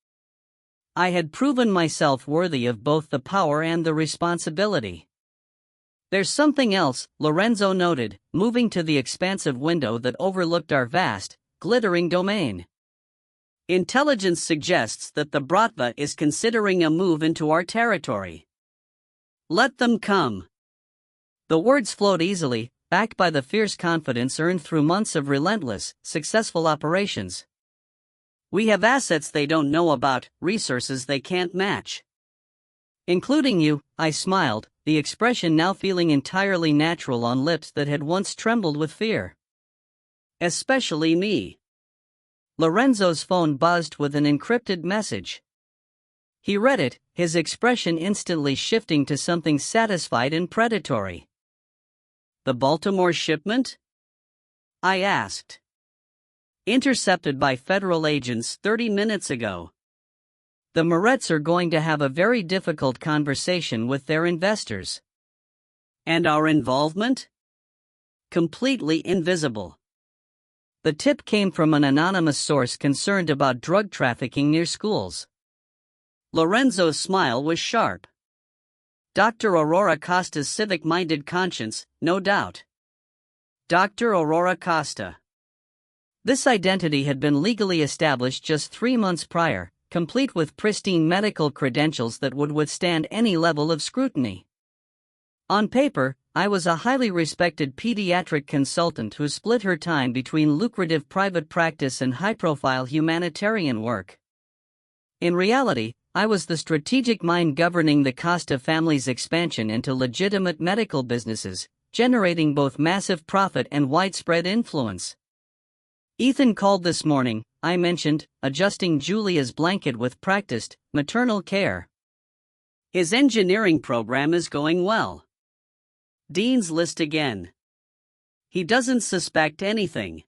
I had proven myself worthy of both the power and the responsibility. "There's something else," Lorenzo noted, moving to the expansive window that overlooked our vast, glittering domain. "Intelligence suggests that the Bratva is considering a move into our territory. Let them come." The words flowed easily, backed by the fierce confidence earned through months of relentless, successful operations. "We have assets they don't know about, resources they can't match." "Including you," I smiled, the expression now feeling entirely natural on lips that had once trembled with fear. "Especially me." Lorenzo's phone buzzed with an encrypted message. He read it, his expression instantly shifting to something satisfied and predatory. "The Baltimore shipment?" I asked. "Intercepted by federal agents 30 minutes ago. The Moretz are going to have a very difficult conversation with their investors." "And our involvement?" "Completely invisible." The tip came from an anonymous source concerned about drug trafficking near schools. Lorenzo's smile was sharp. Dr. Aurora Costa's civic-minded conscience, no doubt. Dr. Aurora Costa. This identity had been legally established just 3 months prior, complete with pristine medical credentials that would withstand any level of scrutiny. On paper, I was a highly respected pediatric consultant who split her time between lucrative private practice and high-profile humanitarian work. In reality, I was the strategic mind governing the Costa family's expansion into legitimate medical businesses, generating both massive profit and widespread influence. "Ethan called this morning," I mentioned, adjusting Julia's blanket with practiced, maternal care. "His engineering program is going well." Dean's List again. "He doesn't suspect anything.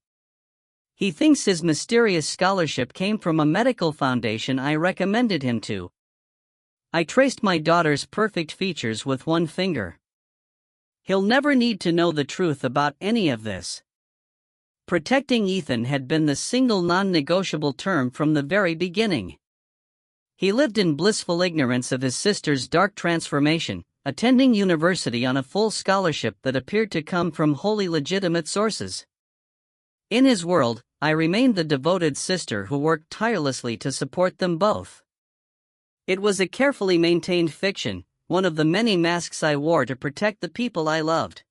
He thinks his mysterious scholarship came from a medical foundation I recommended him to." I traced my daughter's perfect features with one finger. "He'll never need to know the truth about any of this." Protecting Ethan had been the single non-negotiable term from the very beginning. He lived in blissful ignorance of his sister's dark transformation, attending university on a full scholarship that appeared to come from wholly legitimate sources. In his world, I remained the devoted sister who worked tirelessly to support them both. It was a carefully maintained fiction, one of the many masks I wore to protect the people I loved.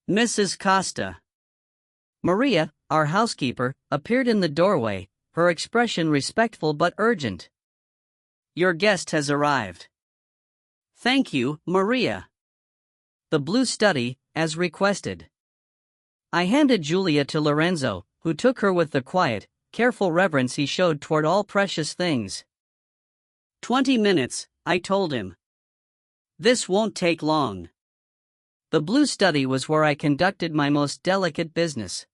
Mrs. Costa. Maria, our housekeeper, appeared in the doorway, her expression respectful but urgent. "Your guest has arrived." "Thank you, Maria." "The blue study, as requested." I handed Julia to Lorenzo, who took her with the quiet, careful reverence he showed toward all precious things. 20 minutes, I told him. "This won't take long." The blue study was where I conducted my most delicate business.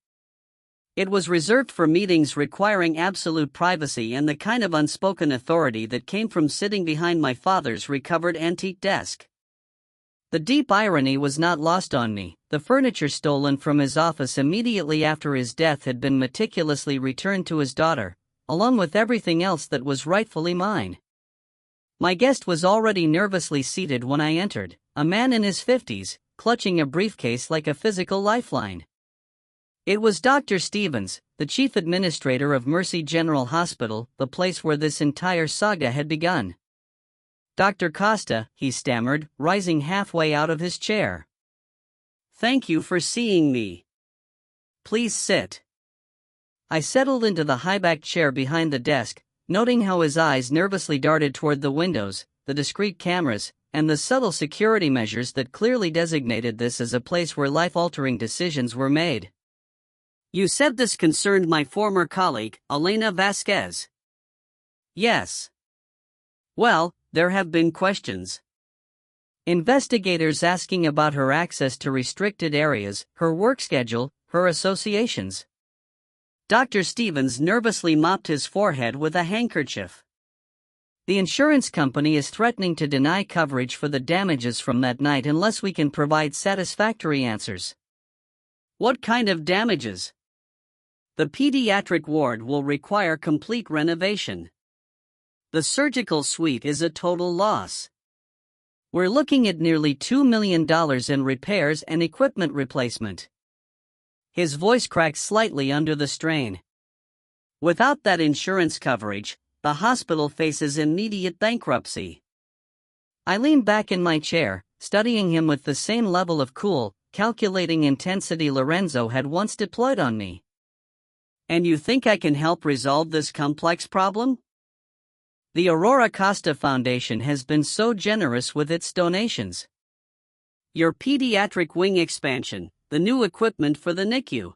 It was reserved for meetings requiring absolute privacy and the kind of unspoken authority that came from sitting behind my father's recovered antique desk. The deep irony was not lost on me. The furniture stolen from his office immediately after his death had been meticulously returned to his daughter, along with everything else that was rightfully mine. My guest was already nervously seated when I entered, a man in his 50s, clutching a briefcase like a physical lifeline. It was Dr. Stevens, the chief administrator of Mercy General Hospital, the place where this entire saga had begun. "Dr. Costa," he stammered, rising halfway out of his chair. "Thank you for seeing me. Please sit." I settled into the high-backed chair behind the desk, noting how his eyes nervously darted toward the windows, the discreet cameras, and the subtle security measures that clearly designated this as a place where life-altering decisions were made. "You said this concerned my former colleague, Elena Vasquez." "Yes." "Well, there have been questions. Investigators asking about her access to restricted areas, her work schedule, her associations." Dr. Stevens nervously mopped his forehead with a handkerchief. "The insurance company is threatening to deny coverage for the damages from that night unless we can provide satisfactory answers." "What kind of damages?" "The pediatric ward will require complete renovation. The surgical suite is a total loss. We're looking at nearly $2 million in repairs and equipment replacement." His voice cracked slightly under the strain. "Without that insurance coverage, the hospital faces immediate bankruptcy." I leaned back in my chair, studying him with the same level of cool, calculating intensity Lorenzo had once deployed on me. "And you think I can help resolve this complex problem?" "The Aurora Costa Foundation has been so generous with its donations. Your pediatric wing expansion, the new equipment for the NICU."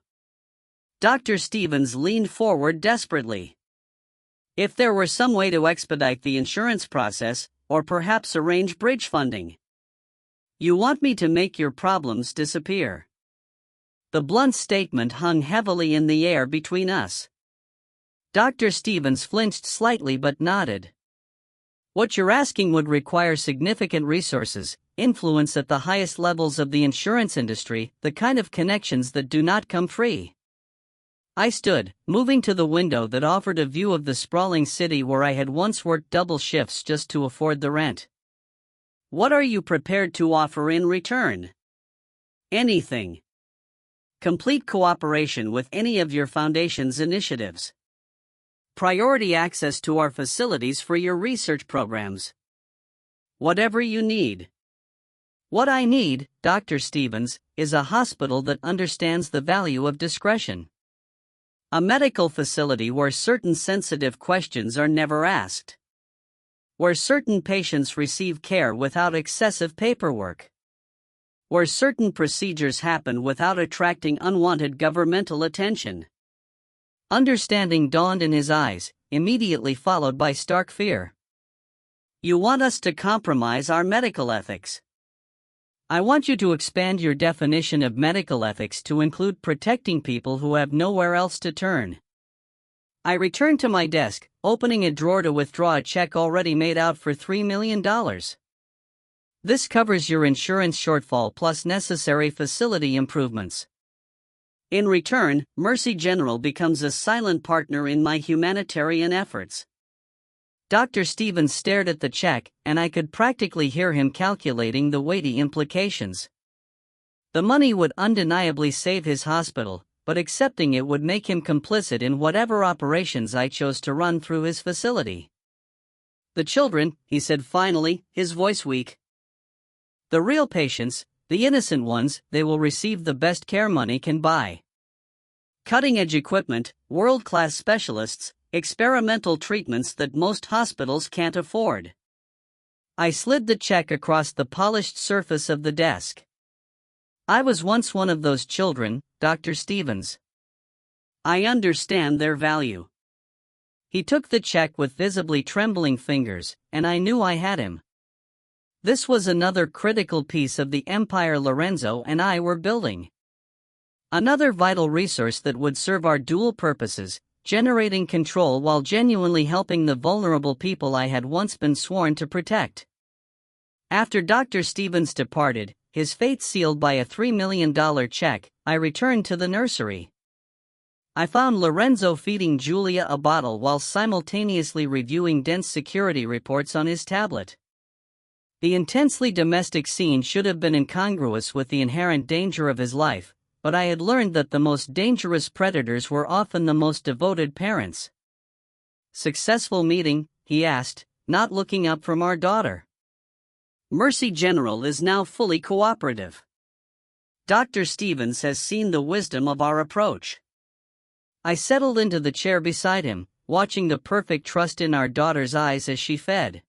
Dr. Stevens leaned forward desperately. "If there were some way to expedite the insurance process, or perhaps arrange bridge funding." "You want me to make your problems disappear." The blunt statement hung heavily in the air between us. Dr. Stevens flinched slightly but nodded. "What you're asking would require significant resources, influence at the highest levels of the insurance industry, the kind of connections that do not come free." I stood, moving to the window that offered a view of the sprawling city where I had once worked double shifts just to afford the rent. "What are you prepared to offer in return?" "Anything. Complete cooperation with any of your foundation's initiatives. Priority access to our facilities for your research programs. Whatever you need." What I need, Dr. Stevens, is a hospital that understands the value of discretion. A medical facility where certain sensitive questions are never asked. Where certain patients receive care without excessive paperwork. Where certain procedures happen without attracting unwanted governmental attention. Understanding dawned in his eyes, immediately followed by stark fear. You want us to compromise our medical ethics. I want you to expand your definition of medical ethics to include protecting people who have nowhere else to turn. I returned to my desk, opening a drawer to withdraw a check already made out for $3 million. This covers your insurance shortfall plus necessary facility improvements. In return, Mercy General becomes a silent partner in my humanitarian efforts. Dr. Stevens stared at the check, and I could practically hear him calculating the weighty implications. The money would undeniably save his hospital, but accepting it would make him complicit in whatever operations I chose to run through his facility. The children, he said finally, his voice weak. The real patients, the innocent ones, they will receive the best care money can buy. Cutting-edge equipment, world-class specialists, experimental treatments that most hospitals can't afford. I slid the check across the polished surface of the desk. I was once one of those children, Dr. Stevens. I understand their value. He took the check with visibly trembling fingers, and I knew I had him. This was another critical piece of the empire Lorenzo and I were building. Another vital resource that would serve our dual purposes, generating control while genuinely helping the vulnerable people I had once been sworn to protect. After Dr. Stevens departed, his fate sealed by a $3 million check, I returned to the nursery. I found Lorenzo feeding Julia a bottle while simultaneously reviewing dense security reports on his tablet. The intensely domestic scene should have been incongruous with the inherent danger of his life, but I had learned that the most dangerous predators were often the most devoted parents. Successful meeting, he asked, not looking up from our daughter. Mercy General is now fully cooperative. Dr. Stevens has seen the wisdom of our approach. I settled into the chair beside him, watching the perfect trust in our daughter's eyes as she fed.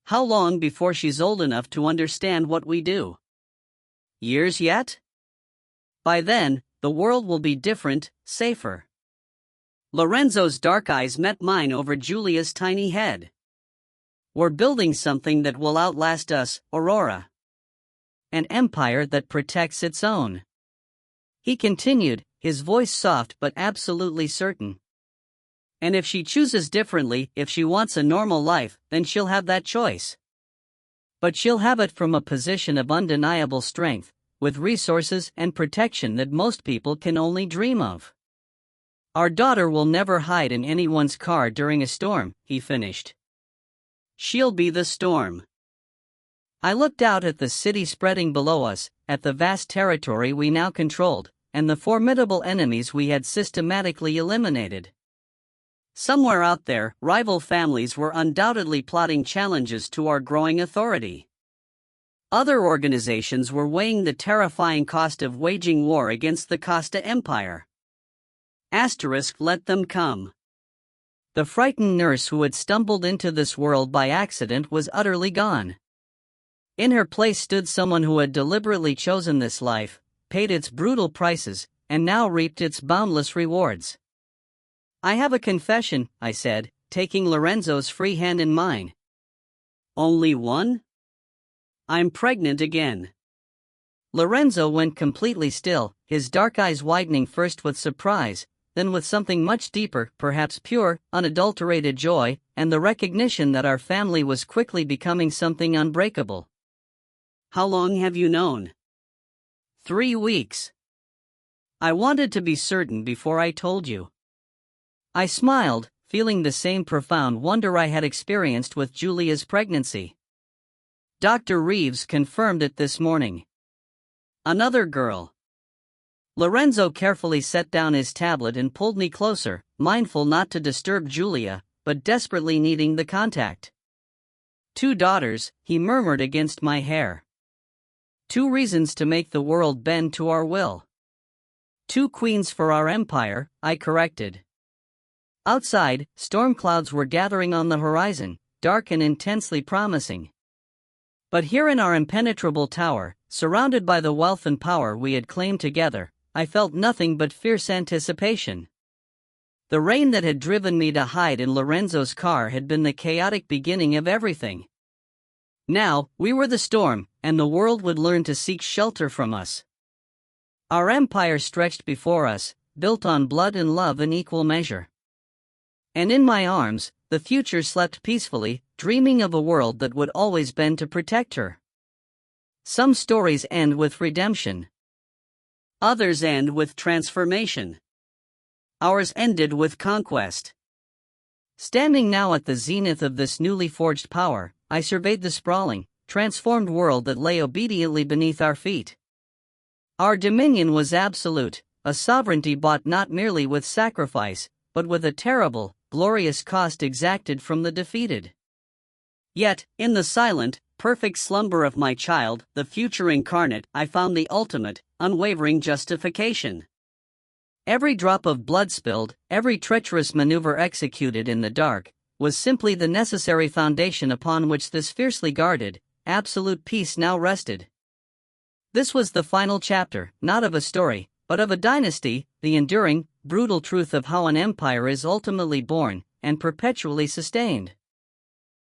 How long before she's old enough to understand what we do? Years yet? By then, the world will be different, safer. Lorenzo's dark eyes met mine over Julia's tiny head. We're building something that will outlast us, Aurora. An empire that protects its own. He continued, his voice soft but absolutely certain. And if she chooses differently, if she wants a normal life, then she'll have that choice. But she'll have it from a position of undeniable strength, with resources and protection that most people can only dream of. Our daughter will never hide in anyone's car during a storm, he finished. She'll be the storm. I looked out at the city spreading below us, at the vast territory we now controlled, and the formidable enemies we had systematically eliminated. Somewhere out there, rival families were undoubtedly plotting challenges to our growing authority. Other organizations were weighing the terrifying cost of waging war against the Costa Empire. Asterisk, let them come. The frightened nurse who had stumbled into this world by accident was utterly gone. In her place stood someone who had deliberately chosen this life, paid its brutal prices, and now reaped its boundless rewards. I have a confession, I said, taking Lorenzo's free hand in mine. Only one? I'm pregnant again. Lorenzo went completely still, his dark eyes widening first with surprise, then with something much deeper, perhaps pure, unadulterated joy, and the recognition that our family was quickly becoming something unbreakable. How long have you known? 3 weeks. I wanted to be certain before I told you. I smiled, feeling the same profound wonder I had experienced with Julia's pregnancy. Dr. Reeves confirmed it this morning. Another girl. Lorenzo carefully set down his tablet and pulled me closer, mindful not to disturb Julia, but desperately needing the contact. 2 daughters, he murmured against my hair. 2 reasons to make the world bend to our will. 2 queens for our empire, I corrected. Outside, storm clouds were gathering on the horizon, dark and intensely promising. But here in our impenetrable tower, surrounded by the wealth and power we had claimed together, I felt nothing but fierce anticipation. The rain that had driven me to hide in Lorenzo's car had been the chaotic beginning of everything. Now, we were the storm, and the world would learn to seek shelter from us. Our empire stretched before us, built on blood and love in equal measure. And in my arms, the future slept peacefully, dreaming of a world that would always bend to protect her. Some stories end with redemption. Others end with transformation. Ours ended with conquest. Standing now at the zenith of this newly forged power, I surveyed the sprawling, transformed world that lay obediently beneath our feet. Our dominion was absolute, a sovereignty bought not merely with sacrifice, but with a terrible, glorious cost exacted from the defeated. Yet, in the silent, perfect slumber of my child, the future incarnate, I found the ultimate, unwavering justification. Every drop of blood spilled, every treacherous maneuver executed in the dark, was simply the necessary foundation upon which this fiercely guarded, absolute peace now rested. This was the final chapter, not of a story, but of a dynasty, the enduring, brutal truth of how an empire is ultimately born and perpetually sustained.